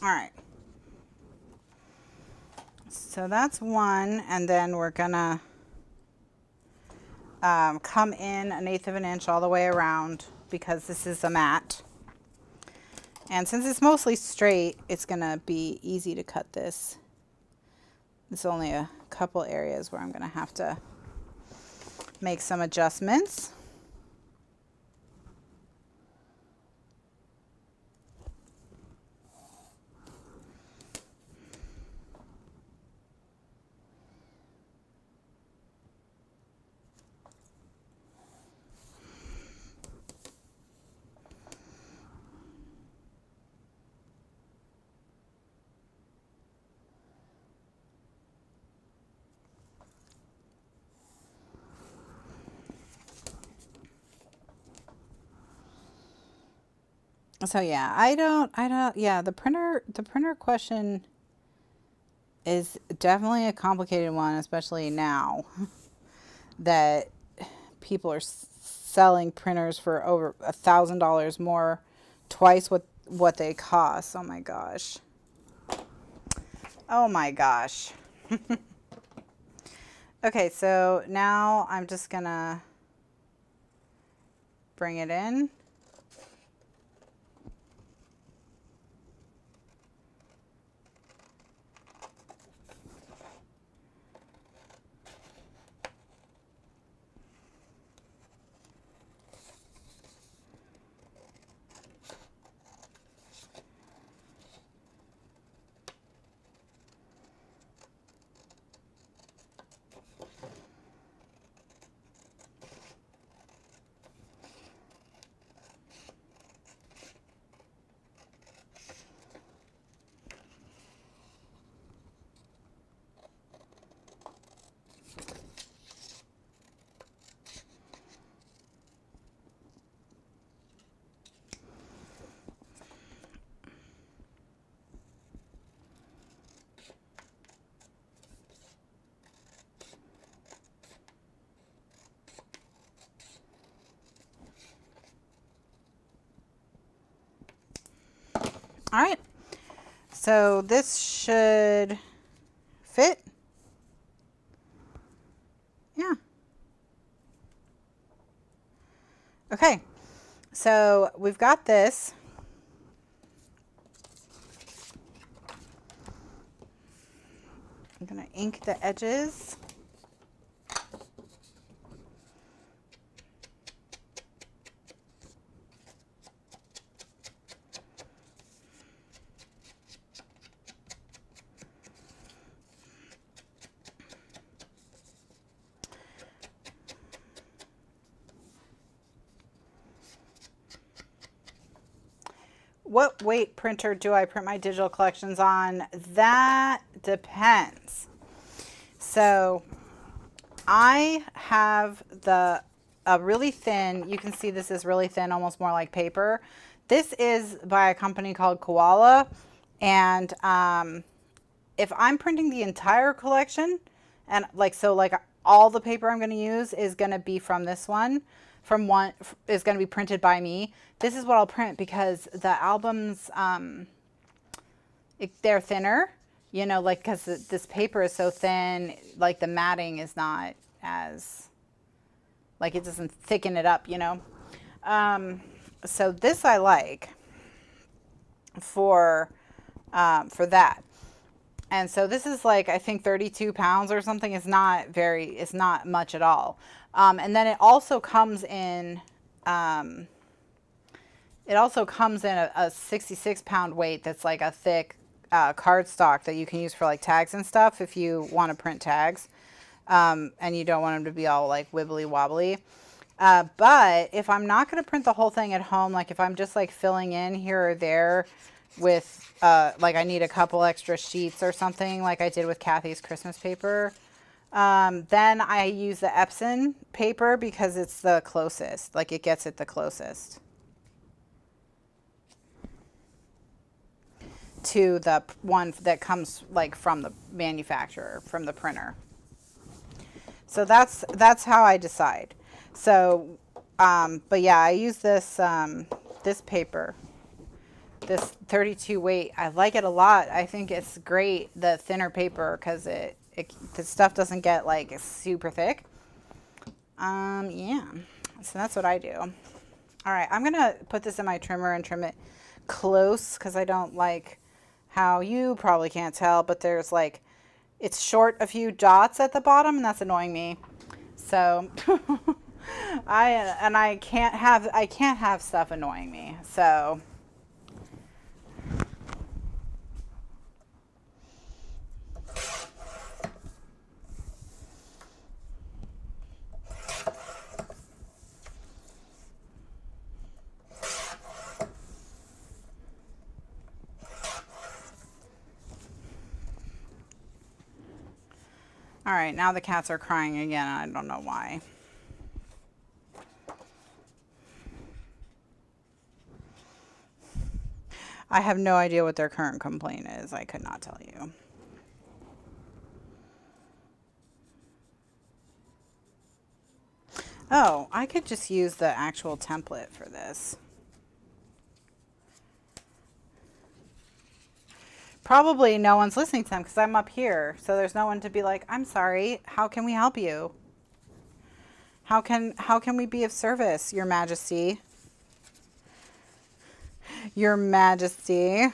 All right. So that's one, and then we're gonna come in 1/8 of an inch all the way around because this is a mat. And since it's mostly straight, it's gonna be easy to cut this. There's only a couple areas where I'm gonna have to make some adjustments. So yeah, yeah, the printer question is definitely a complicated one, especially now that people are selling printers for over $1,000 more, twice what they cost. Oh my gosh. Oh my gosh. Okay, so now I'm just gonna bring it in. All right, so this should fit. Yeah. Okay, so we've got this. I'm gonna ink the edges. What weight printer do I print my digital collections on? That depends. So I have a really thin, you can see this is really thin, almost more like paper. This is by a company called Koala. And if I'm printing the entire collection, and like all the paper I'm going to use is going to be from this one. Is going to be printed by me. This is what I'll print because the albums, they're thinner, you know, like because this paper is so thin, like the matting is not as, like it doesn't thicken it up, you know. So this I like for for that. And so this is like, I think 32 pounds or something. It's not much at all. And then it also comes in, a 66-pound weight that's like a thick cardstock that you can use for like tags and stuff if you want to print tags. And you don't want them to be all like wibbly wobbly. But if I'm not going to print the whole thing at home, like if I'm just like filling in here or there with, like I need a couple extra sheets or something like I did with Kathy's Christmas paper, then I use the Epson paper because it's the closest, like it gets it the closest to the one that comes like from the manufacturer, from the printer. So that's how I decide. So, but yeah, I use this, this paper, this 32 weight. I like it a lot. I think it's great, the thinner paper, because the stuff doesn't get like super thick. Yeah, so that's what I do. All right, I'm gonna put this in my trimmer and trim it close because I don't like how, you probably can't tell, but there's like, it's short a few dots at the bottom, and that's annoying me. So I can't have stuff annoying me. So all right, now the cats are crying again. I don't know why. I have no idea what their current complaint is. I could not tell you. Oh, I could just use the actual template for this. Probably no one's listening to them because I'm up here. So there's no one to be like, I'm sorry, how can we help you? How can we be of service, Your Majesty? Your Majesty.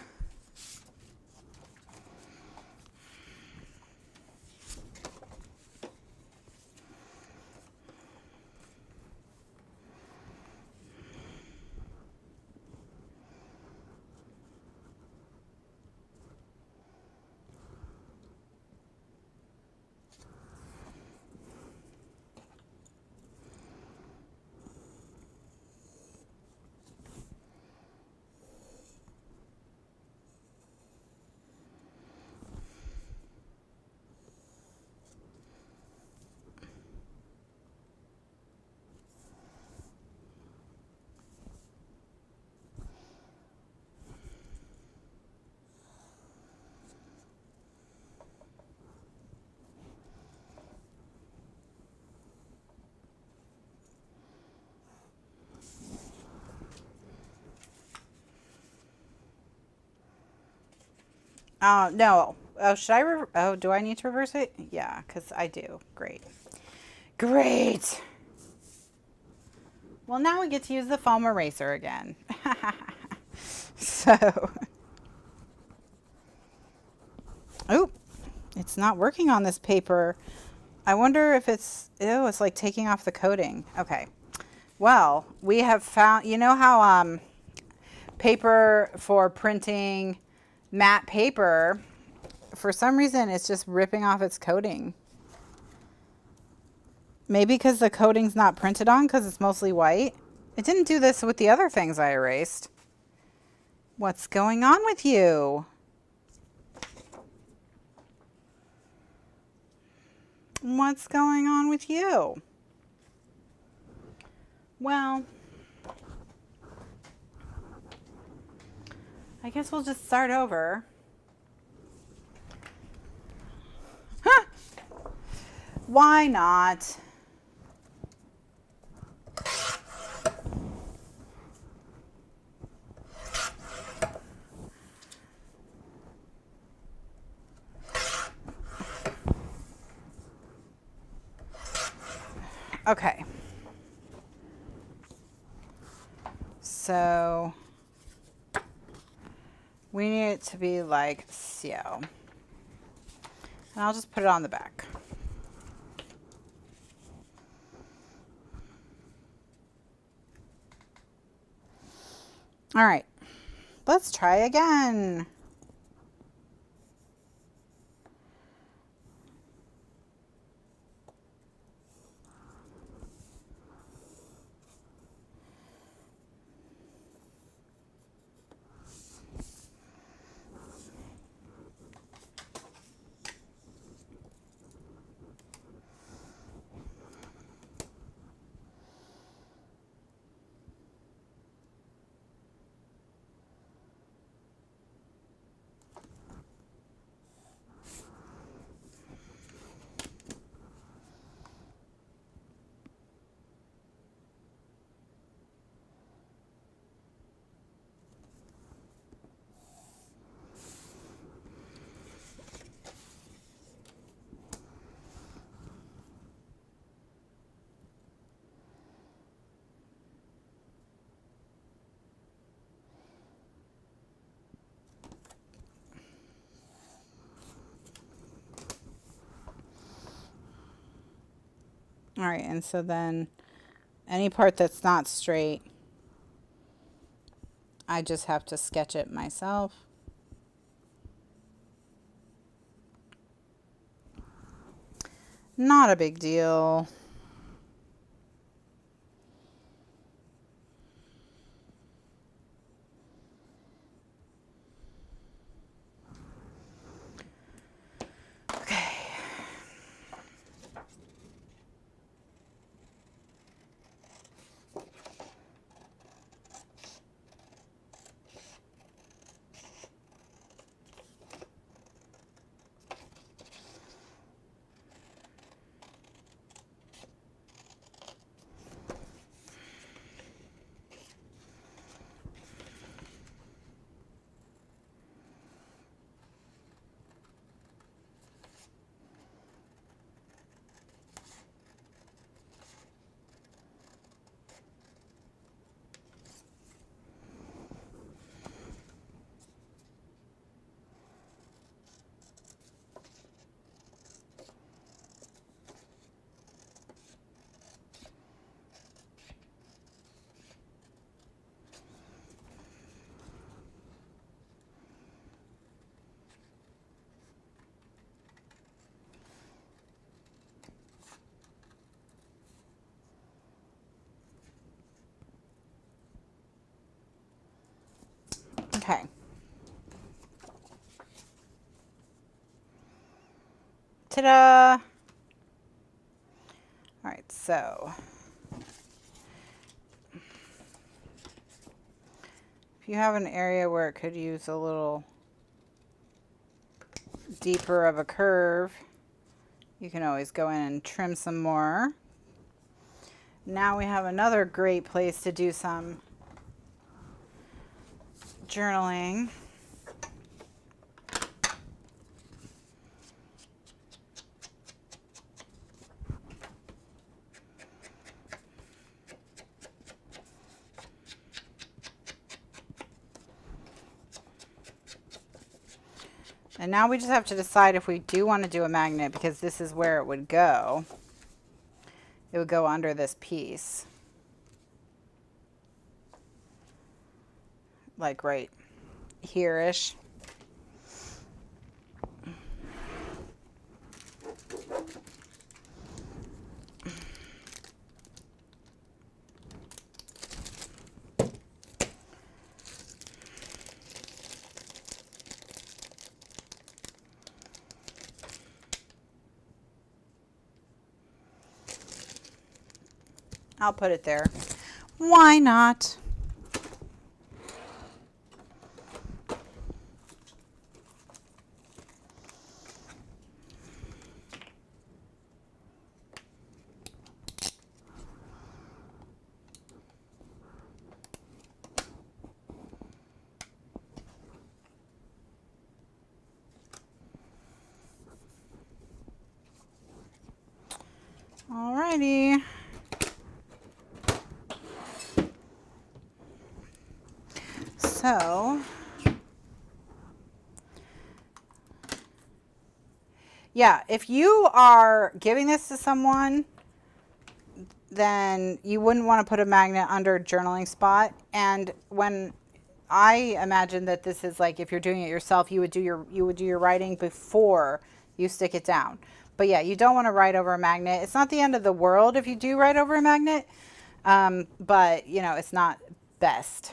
No. Oh, should I? Oh, do I need to reverse it? Yeah, because I do. Great. Great. Well, now we get to use the foam eraser again. So. Oh, it's not working on this paper. I wonder if it's, ew, it's like taking off the coating. Okay. Well, we have found, you know how paper for printing matte paper, for some reason it's just ripping off its coating. Maybe because the coating's not printed on because it's mostly white. It didn't do this with the other things I erased. What's going on with you? What's going on with you? Well, I guess we'll just start over. Huh. Why not? Okay. So We need it to be like so. And I'll just put it on the back. All right, let's try again. All right, and so then any part that's not straight, I just have to sketch it myself. Not a big deal. Okay. Okay. Ta-da! All right, so if you have an area where it could use a little deeper of a curve, you can always go in and trim some more. Now we have another great place to do some journaling. And now we just have to decide if we do want to do a magnet, because this is where it would go. It would go under this piece. Like right here-ish. I'll put it there. Why not? Alrighty. So Yeah, if you are giving this to someone, then you wouldn't want to put a magnet under a journaling spot. And when I imagine that this is like, if you're doing it yourself, you would do your writing before you stick it down. But yeah, you don't want to write over a magnet. It's not the end of the world if you do write over a magnet, but you know, it's not best.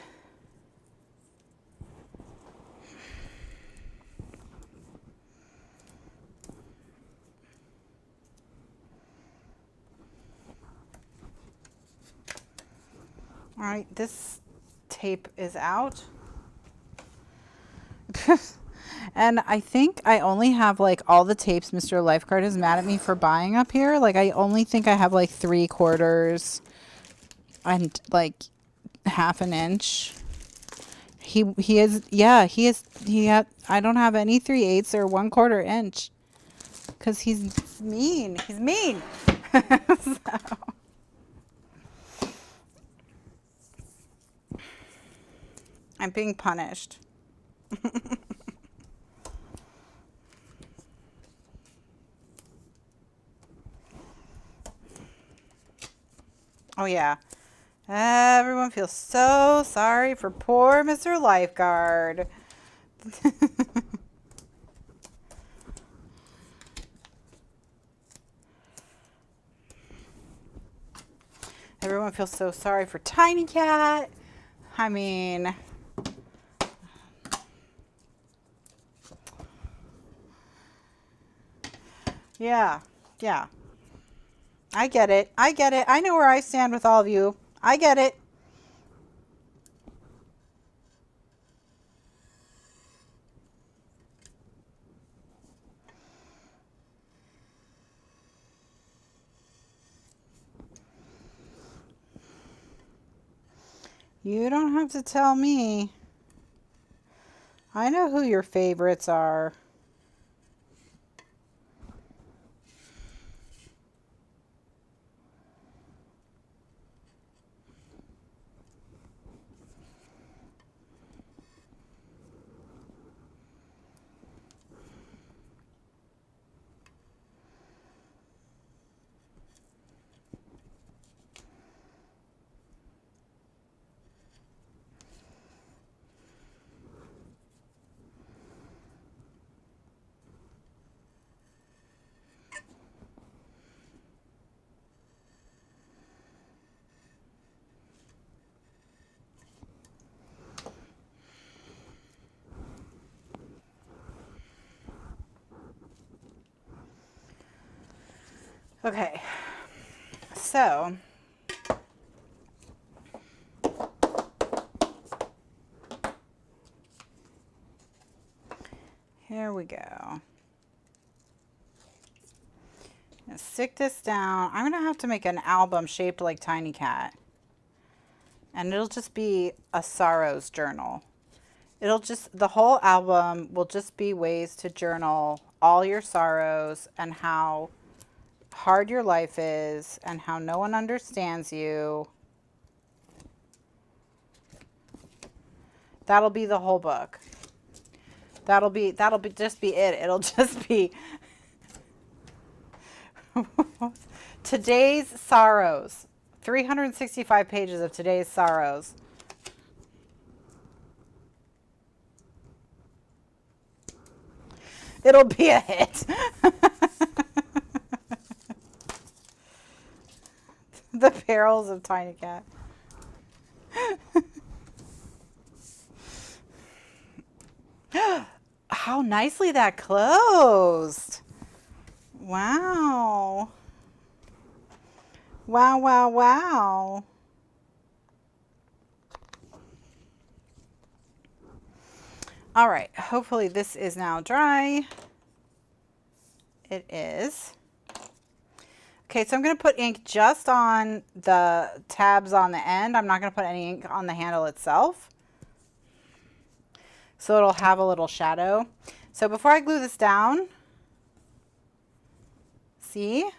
All right, this tape is out. And I think I only have like all the tapes Mr. Lifeguard is mad at me for buying up here. Like I only think I have like 3/4 and like 1/2 inch. He had, I don't have any 3/8 or 1/4 inch because he's mean. He's mean. So. I'm being punished. Oh yeah. Everyone feels so sorry for poor Mr. Lifeguard. Everyone feels so sorry for Tiny Cat. I mean, yeah. I get it. I know where I stand with all of you. I get it. You don't have to tell me. I know who your favorites are. Okay, so here we go. Stick this down. I'm gonna have to make an album shaped like Tiny Cat, and it'll just be a sorrows journal. The whole album will just be ways to journal all your sorrows and how hard your life is and how no one understands you. That'll be the whole book. That'll be just be it. It'll just be today's sorrows. 365 pages of today's sorrows. It'll be a hit. The perils of Tiny Cat. How nicely that closed. Wow. Wow. All right, hopefully this is now dry. It is. Okay, so I'm going to put ink just on the tabs on the end. I'm not going to put any ink on the handle itself. So it'll have a little shadow. So before I glue this down, see?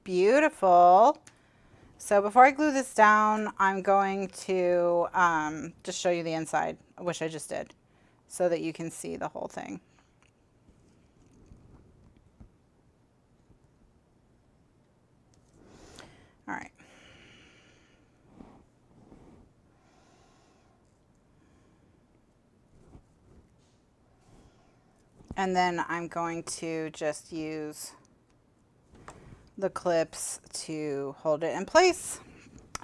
Beautiful. So before I glue this down, I'm going to just show you the inside. I wish I just did, so that you can see the whole thing. And then I'm going to just use the clips to hold it in place.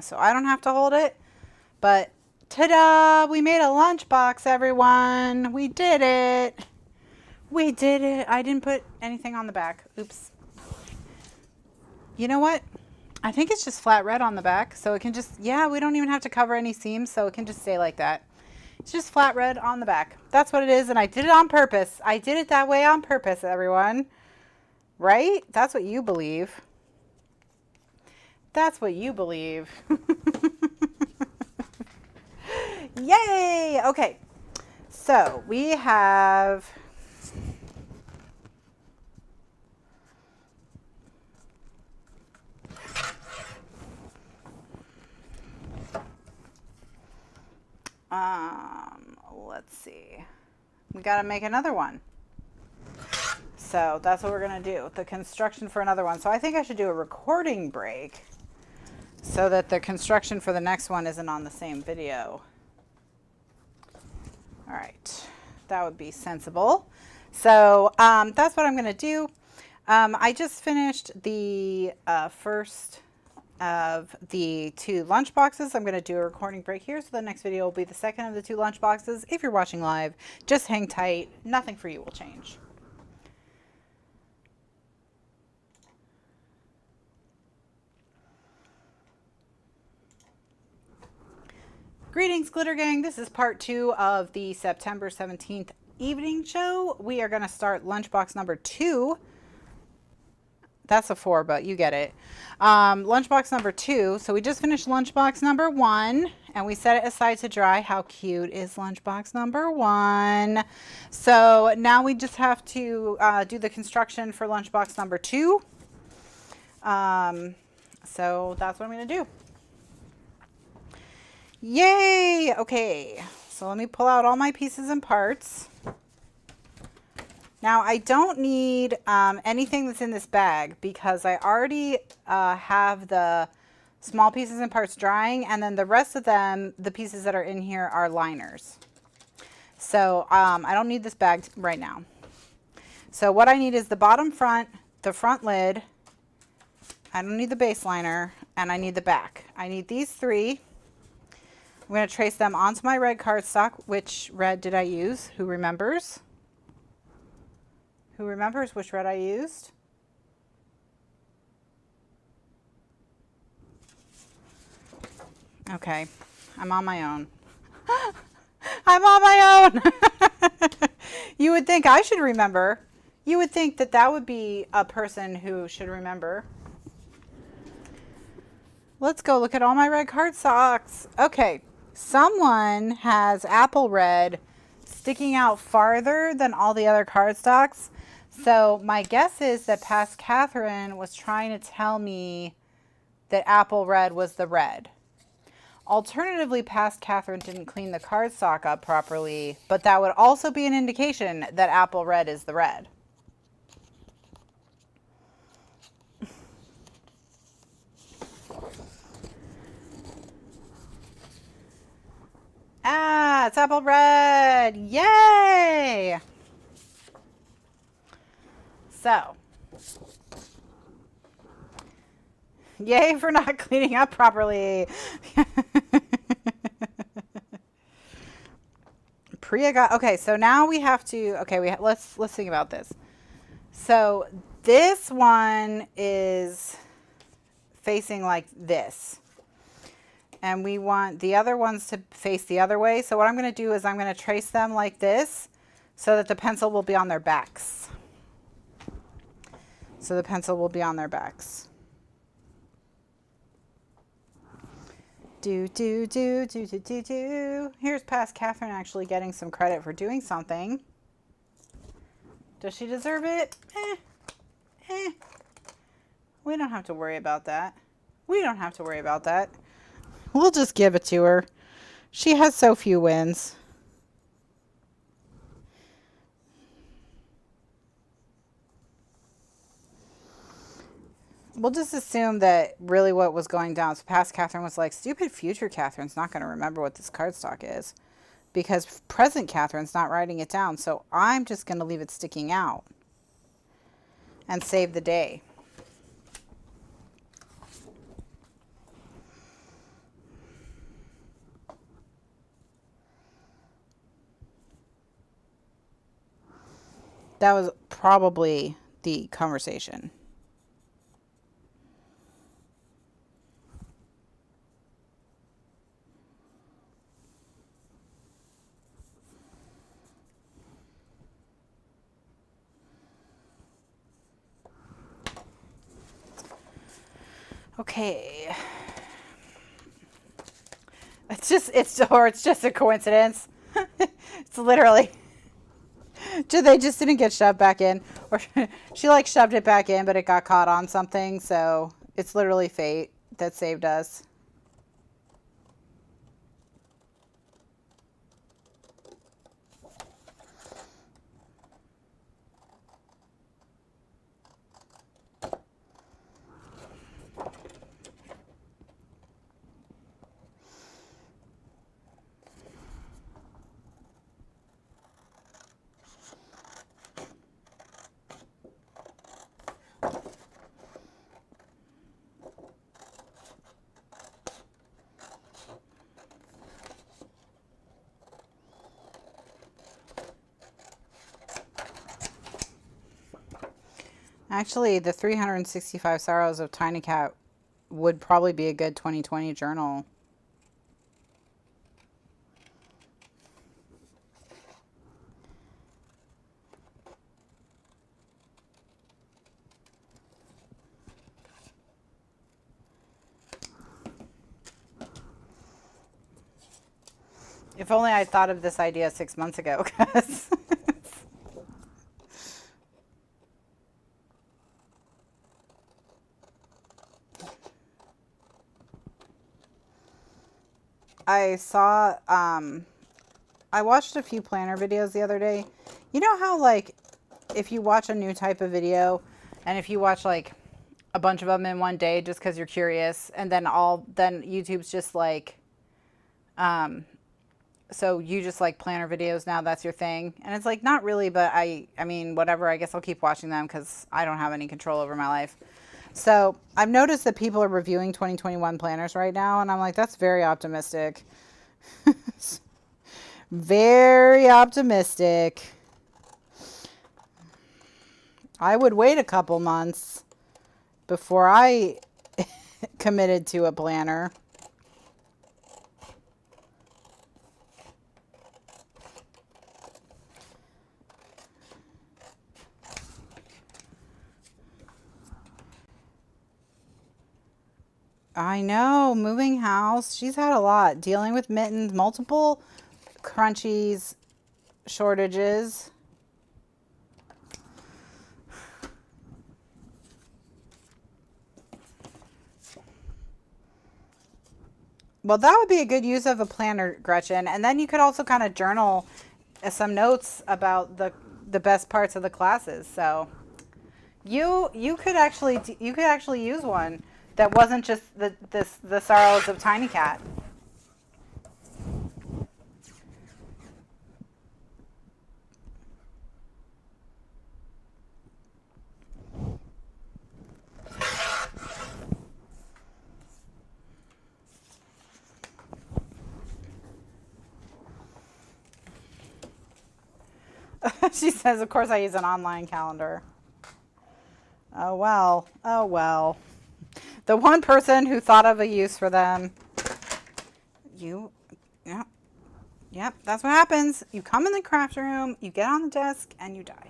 So I don't have to hold it, but ta-da! We made a lunchbox, everyone. We did it. We did it. I didn't put anything on the back. Oops. You know what? I think it's just flat red on the back. So it can just, yeah, we don't even have to cover any seams. So it can just stay like that. It's just flat red on the back. That's what it is. And I did it on purpose. I did it that way on purpose, everyone. Right? That's what you believe. That's what you believe. Yay! Okay. So we have... let's see. We got to make another one. So that's what we're going to do. The construction for another one. So I think I should do a recording break so that the construction for the next one isn't on the same video. All right. That would be sensible. So that's what I'm going to do. I just finished the first of the 2 lunch boxes. I'm going to do a recording break here, so the next video will be the second of the 2 lunch boxes. If you're watching live, just hang tight. Nothing for you will change. Greetings, Glitter Gang. This is part 2 of the September 17th evening show. We are going to start lunchbox number 2. That's a 4, but you get it. Lunchbox number 2. So we just finished lunchbox number 1 and we set it aside to dry. How cute is lunchbox number 1? So now we just have to do the construction for lunchbox number 2. So that's what I'm going to do. Yay! Okay, so let me pull out all my pieces and parts. Now I don't need anything that's in this bag because I already have the small pieces and parts drying, and then the rest of them, the pieces that are in here, are liners. So I don't need this bag right now. So what I need is the bottom front, the front lid, I don't need the base liner, and I need the back. I need these 3. I'm going to trace them onto my red cardstock. Which red did I use? Who remembers? Who remembers which red I used? Okay, I'm on my own. I'm on my own. You would think I should remember. You would think that that would be a person who should remember. Let's go look at all my red cardstocks. Okay. Someone has apple red sticking out farther than all the other cardstocks. So my guess is that past Kathryn was trying to tell me that apple red was the red. Alternatively, past Kathryn didn't clean the cardstock up properly, but that would also be an indication that apple red is the red. Ah, it's apple red. Yay! So, yay for not cleaning up properly. Priya got, okay, so now we have to, okay, let's think about this. So this one is facing like this. And we want the other ones to face the other way. So what I'm going to do is I'm going to trace them like this so that the pencil will be on their backs. So the pencil will be on their backs. Do, do, do, do, do, do, do. Here's past Kathryn actually getting some credit for doing something. Does she deserve it? We don't have to worry about that. We don't have to worry about that. We'll just give it to her. She has so few wins. We'll just assume that really what was going down. So past Kathryn was like, stupid future Kathryn's not going to remember what this cardstock is. because present Kathryn's not writing it down. So I'm just going to leave it sticking out and save the day. That was probably the conversation. Okay. It's just a coincidence. It's literally. They just didn't get shoved back in, or she like shoved it back in, but it got caught on something. So it's literally fate that saved us. Actually, the 365 Sorrows of Tiny Cat would probably be a good 2020 journal. If only I thought of this idea 6 months ago, because I saw, I watched a few planner videos the other day. You know how, like, if you watch a new type of video, and if you watch, like, a bunch of them in one day just because you're curious, and then YouTube's just like, so you just like planner videos now, that's your thing. And it's like, not really, but I mean, whatever, I guess I'll keep watching them because I don't have any control over my life. So I've noticed that people are reviewing 2021 planners right now, and I'm like, that's very optimistic. Very optimistic. I would wait a couple months before I committed to a planner. I know, moving house. She's had a lot. Dealing with mittens, multiple crunchies, shortages. Well, that would be a good use of a planner, Gretchen. And then you could also kind of journal some notes about the best parts of the classes. So you could actually use one that wasn't just the Sorrows of Tiny Cat. She says, of course I use an online calendar. Oh well. Oh well. The one person who thought of a use for them. Yeah. Yep, that's what happens. You come in the craft room, you get on the desk, and you die.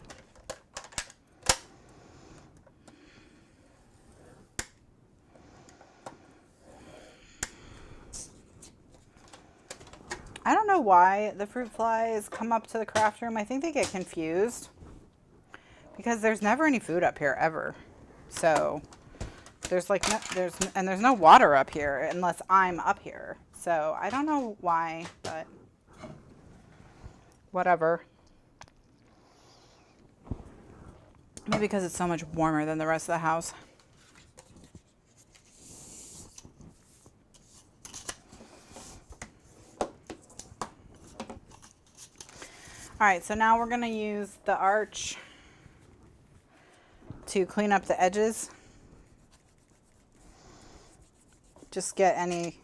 I don't know why the fruit flies come up to the craft room. I think they get confused because there's never any food up here ever. So there's no water up here unless I'm up here. So I don't know why, but whatever. Maybe because it's so much warmer than the rest of the house. All right, so now we're going to use the arch to clean up the edges. Just get any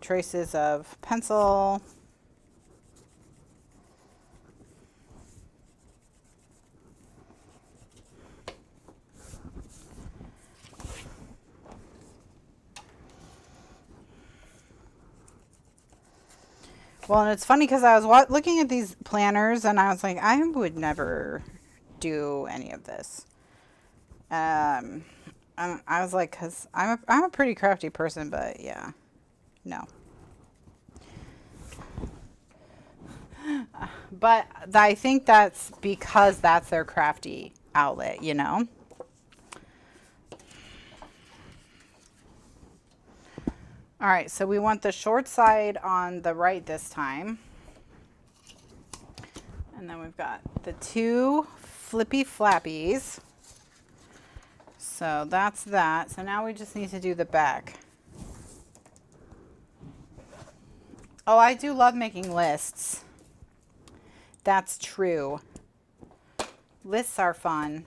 traces of pencil. Well, and it's funny because I was looking at these planners and I was like, I would never do any of this. I was like, because I'm a pretty crafty person, but yeah, no. But I think that's because that's their crafty outlet, you know? All right, so we want the short side on the right this time. And then we've got the two flippy flappies. So that's that. So now we just need to do the back. Oh, I do love making lists. That's true. Lists are fun.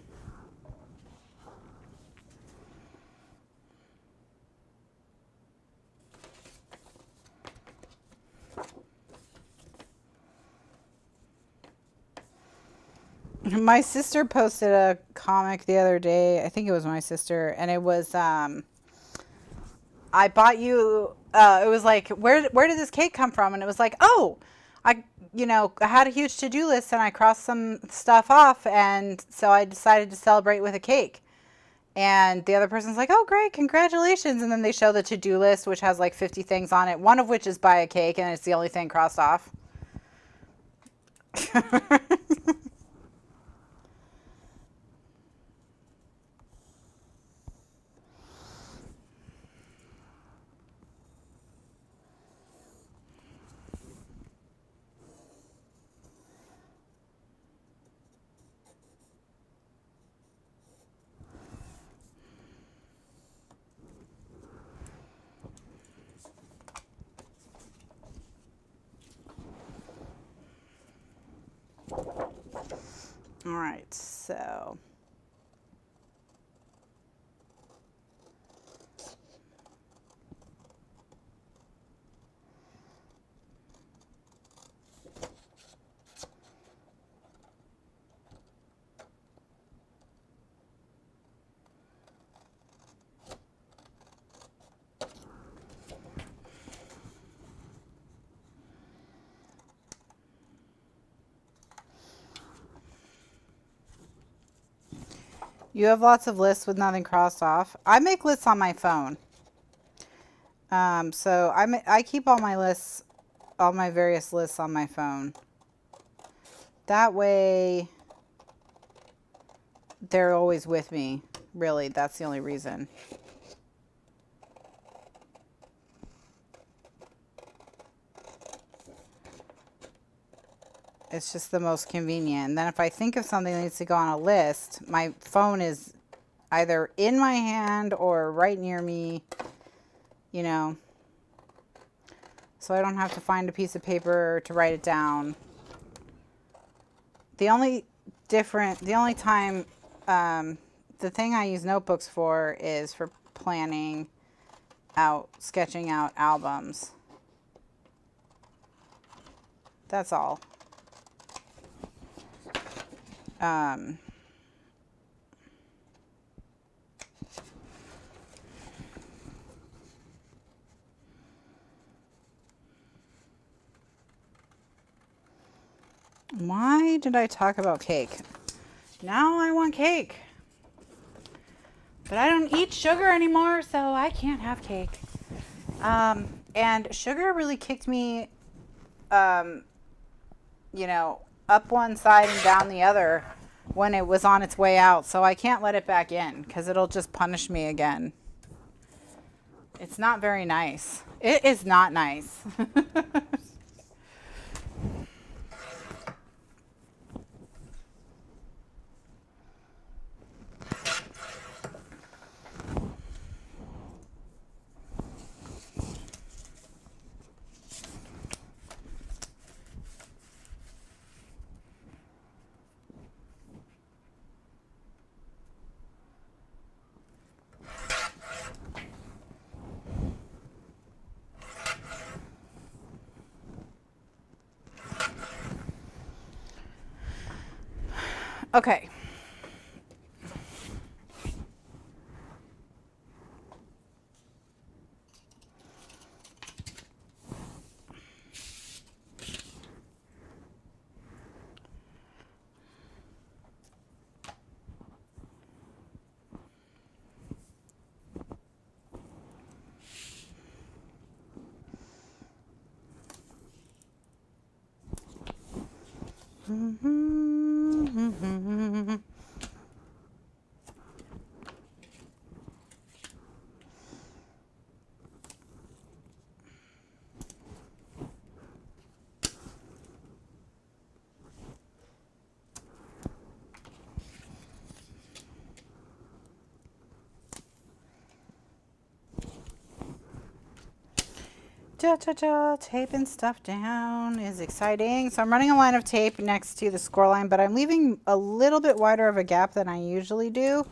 My sister posted a comic the other day. I think it was my sister, and it was I bought you it was like, where did this cake come from? And it was like, oh, I had a huge to-do list and I crossed some stuff off, and so I decided to celebrate with a cake. And the other person's like, oh great, congratulations. And then they show the to-do list, which has like 50 things on it, one of which is buy a cake, and it's the only thing crossed off. All right, so you have lots of lists with nothing crossed off. I make lists on my phone. So I keep all my lists, all my various lists on my phone. That way, they're always with me. Really, that's the only reason. It's just the most convenient. And then if I think of something that needs to go on a list, my phone is either in my hand or right near me, you know, so I don't have to find a piece of paper to write it down. The only time, the thing I use notebooks for is for planning out, sketching out albums. That's all. Why did I talk about cake? Now I want cake. But I don't eat sugar anymore, so I can't have cake. And sugar really kicked me, you know, up one side and down the other when it was on its way out. So I can't let it back in because it'll just punish me again. It's not very nice. It is not nice. Okay. Taping stuff down is exciting. So I'm running a line of tape next to the score line, but I'm leaving a little bit wider of a gap than I usually do.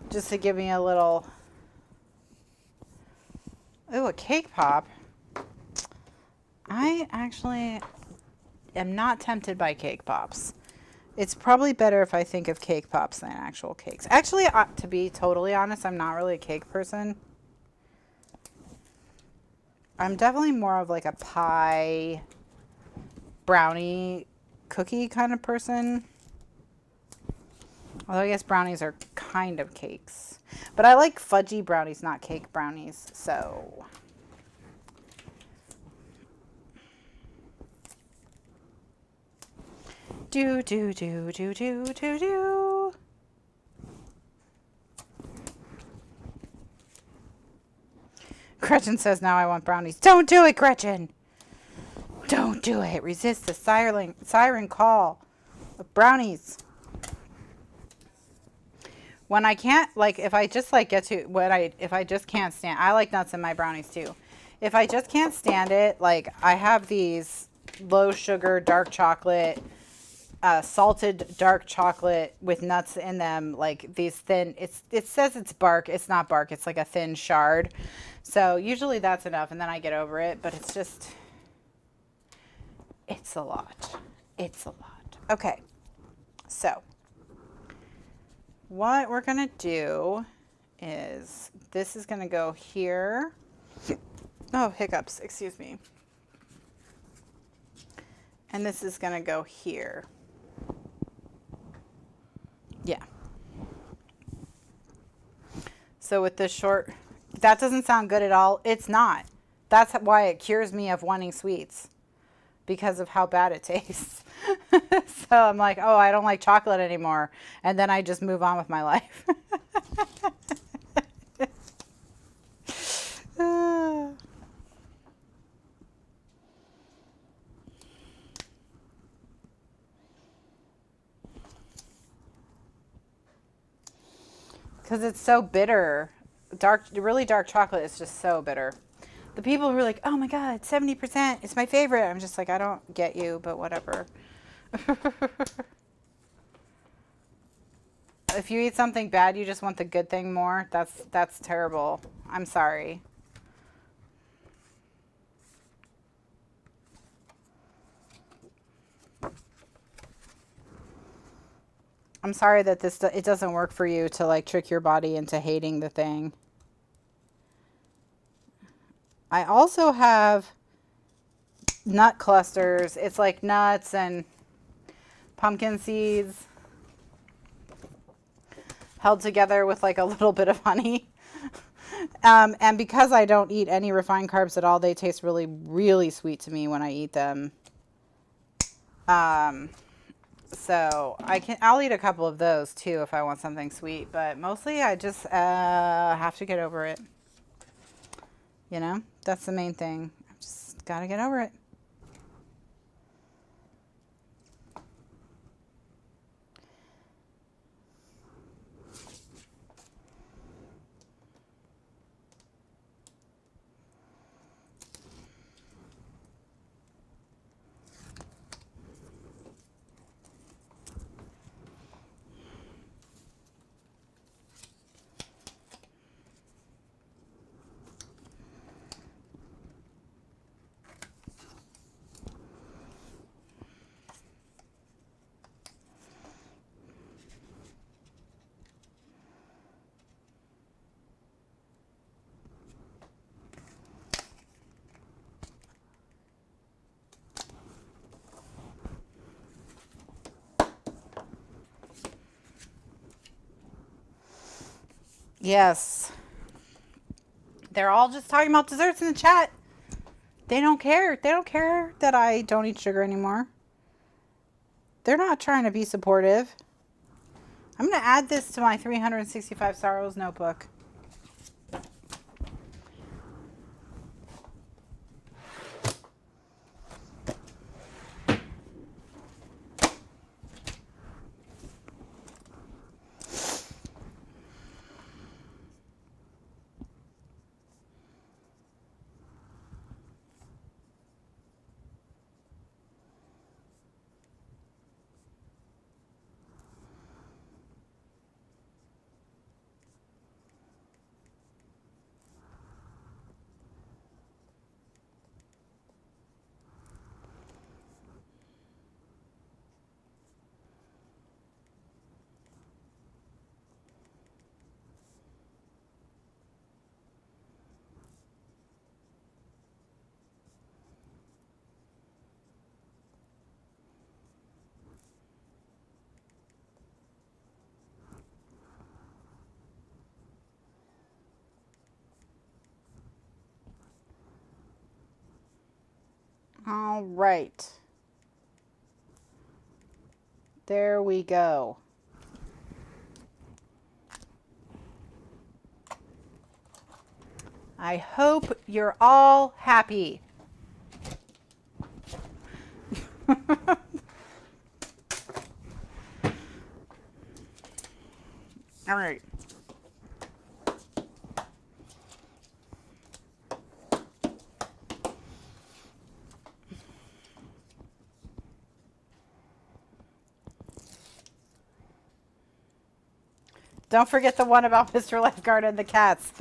Just to give me a little... Ooh, a cake pop. I actually am not tempted by cake pops. It's probably better if I think of cake pops than actual cakes. Actually, to be totally honest, I'm not really a cake person. I'm definitely more of like a pie, brownie, cookie kind of person. Although I guess brownies are kind of cakes. But I like fudgy brownies, not cake brownies. So... Do, do, do, do, do, do, do. Gretchen says, now I want brownies. Don't do it, Gretchen. Don't do it. Resist the siren call of brownies. When I can't, like, if I just, like, get to what if I just can't stand, I like nuts in my brownies, too. If I just can't stand it, like, I have these low sugar, dark chocolate, salted dark chocolate with nuts in them, like these thin, it says it's bark, it's not bark, it's like a thin shard. So usually that's enough and then I get over it, but it's just, it's a lot. It's a lot. Okay, so what we're gonna do is, this is gonna go here. Oh, hiccups, excuse me. And this is gonna go here. Yeah. So with this short, that doesn't sound good at all. It's not. That's why it cures me of wanting sweets, because of how bad it tastes. So I'm like, oh, I don't like chocolate anymore. And then I just move on with my life. Because it's so bitter. Really dark chocolate is just so bitter. The people who are like, oh my God, 70%, it's my favorite. I'm just like, I don't get you, but whatever. If you eat something bad, you just want the good thing more. That's terrible. I'm sorry. I'm sorry that it doesn't work for you to like trick your body into hating the thing. I also have nut clusters. It's like nuts and pumpkin seeds held together with like a little bit of honey. And because I don't eat any refined carbs at all, they taste really, really sweet to me when I eat them. So I'll eat a couple of those too if I want something sweet, but mostly I just have to get over it. You know, that's the main thing. I just gotta get over it. Yes. They're all just talking about desserts in the chat. They don't care. They don't care that I don't eat sugar anymore. They're not trying to be supportive. I'm going to add this to my 365 Sorrows notebook. All right. There we go. I hope you're all happy. All right. Don't forget the one about Mr. Lifeguard and the cats.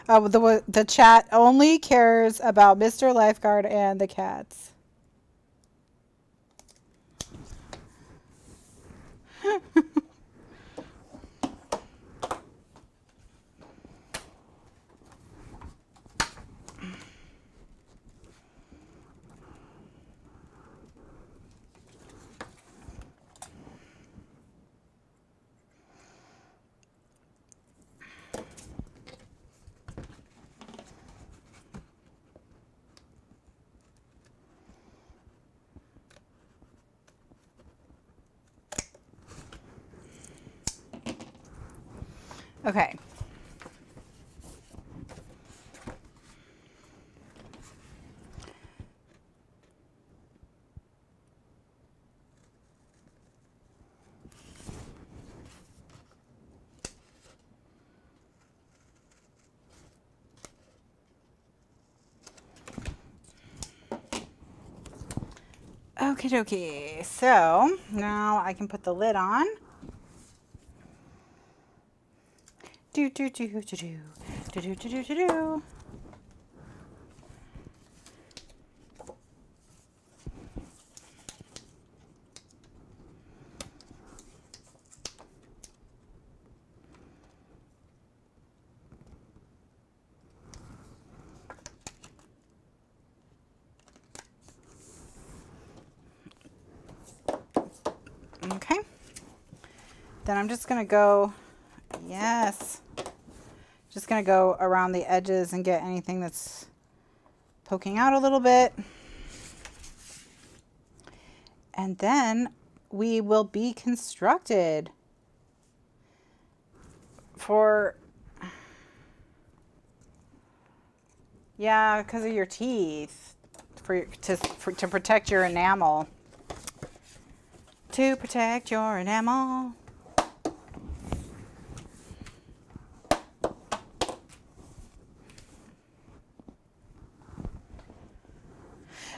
The chat only cares about Mr. Lifeguard and the cats. Okay. Okie dokie. So now I can put the lid on. Do do do do do do do do do do do. Okay. Then I'm just gonna go, yes. Just gonna go around the edges and get anything that's poking out a little bit. And then we will be constructed for, yeah, because of your teeth, to protect your enamel. To protect your enamel.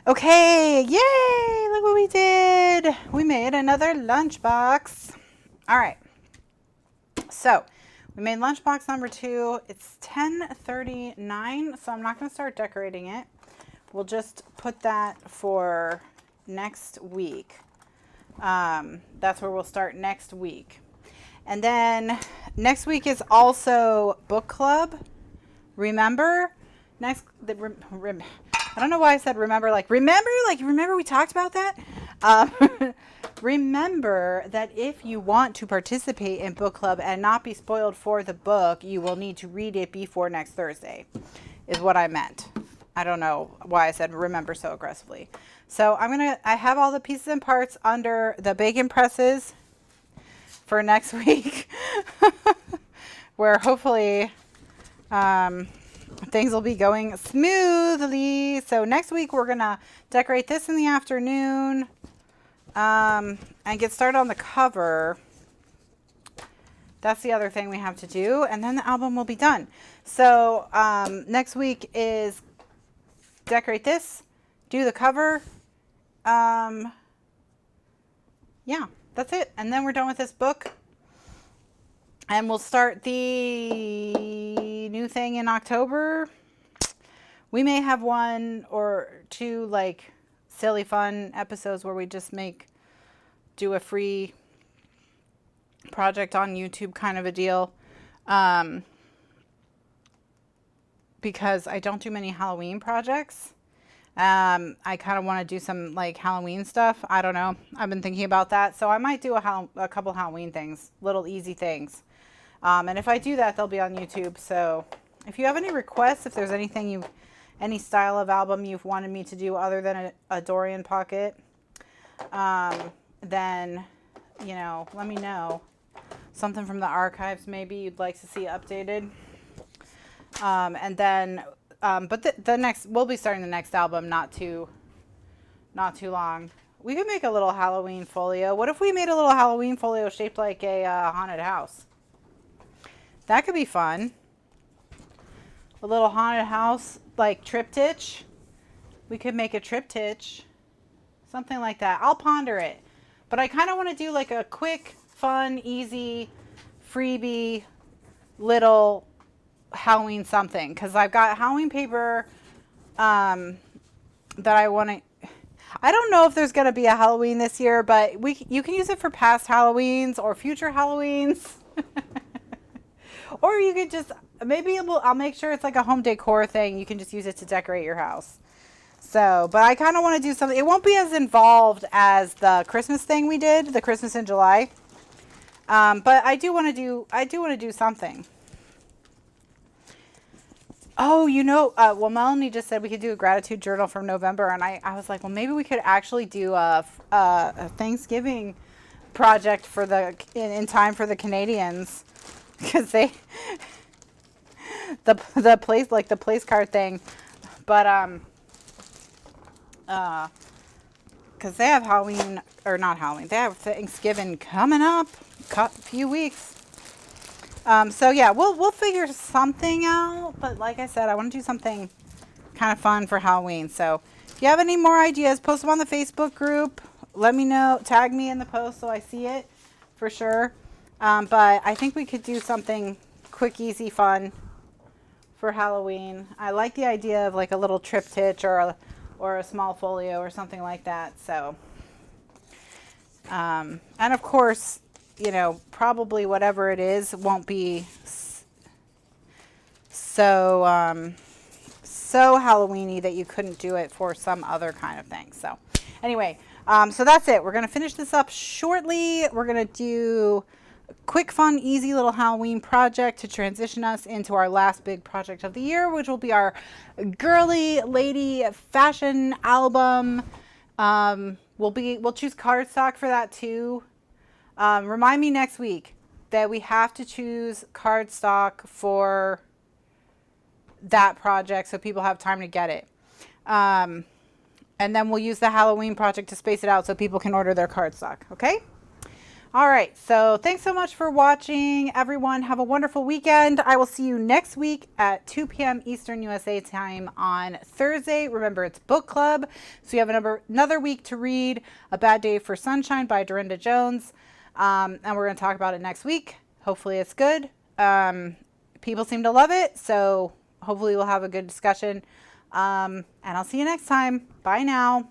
Okay, yay! Look what we did. We made another lunchbox. All right. So we made lunchbox number 2. It's 10:39, so I'm not going to start decorating it. We'll just put that for next week. That's where we'll start next week. And then next week is also book club. Remember? I don't know why I said remember, like remember we talked about that. Remember that if you want to participate in book club and not be spoiled for the book, you will need to read it before next Thursday, is what I meant. I don't know why I said remember so aggressively. So I have all the pieces and parts under the bacon presses for next week, where hopefully things will be going smoothly. So next week we're going to decorate this in the afternoon. And get started on the cover. That's the other thing we have to do. And then the album will be done. So next week is decorate this, do the cover. Yeah, that's it. And then we're done with this book. And we'll start the new thing in October. We may have 1 or 2 like silly fun episodes where we just do a free project on YouTube kind of a deal, because I don't do many Halloween projects. I kind of want to do some like Halloween stuff. I don't know, I've been thinking about that, so I might do a couple Halloween things, little easy things, and if I do that, they'll be on YouTube. So if you have any requests, if there's anything any style of album you've wanted me to do other than a Dorian pocket, then, you know, let me know. Something from the archives maybe you'd like to see updated. And then, but the next, we'll be starting the next album not too long. We could make a little Halloween folio. What if we made a little Halloween folio shaped like a haunted house? That could be fun. A little haunted house, like triptych. We could make a triptych. Something like that. I'll ponder it. But I kind of want to do like a quick, fun, easy, freebie, little Halloween something. Because I've got Halloween paper that I want to... I don't know if there's going to be a Halloween this year, but you can use it for past Halloweens or future Halloweens. Or you could just... Maybe I'll make sure it's like a home decor thing. You can just use it to decorate your house. So, but I kind of want to do something. It won't be as involved as the Christmas thing we did, the Christmas in July. But I do want to do something. Oh, you know, well, Melanie just said we could do a gratitude journal from November, and I was like, well, maybe we could actually do a Thanksgiving project for in time for the Canadians, because they the place card thing, but because they have Halloween, or not Halloween, they have Thanksgiving coming up, a few weeks. So yeah, we'll figure something out. But like I said, I want to do something kind of fun for Halloween. So if you have any more ideas, post them on the Facebook group. Let me know. Tag me in the post so I see it for sure. But I think we could do something quick, easy, fun for Halloween. I like the idea of like a little triptych or a small folio or something like that. So, and of course, you know, probably whatever it is won't be so Halloween-y that you couldn't do it for some other kind of thing. So anyway, so that's it. We're going to finish this up shortly. We're going to do a quick, fun, easy little Halloween project to transition us into our last big project of the year, which will be our girly lady fashion album. We'll choose cardstock for that too. Remind me next week that we have to choose cardstock for that project so people have time to get it. And then we'll use the Halloween project to space it out so people can order their cardstock. Okay? All right. So thanks so much for watching, everyone. Have a wonderful weekend. I will see you next week at 2 p.m. Eastern USA time on Thursday. Remember, it's book club. So you have another week to read A Bad Day for Sunshine by Dorinda Jones. And we're going to talk about it next week. Hopefully it's good. People seem to love it. So hopefully we'll have a good discussion. And I'll see you next time. Bye now.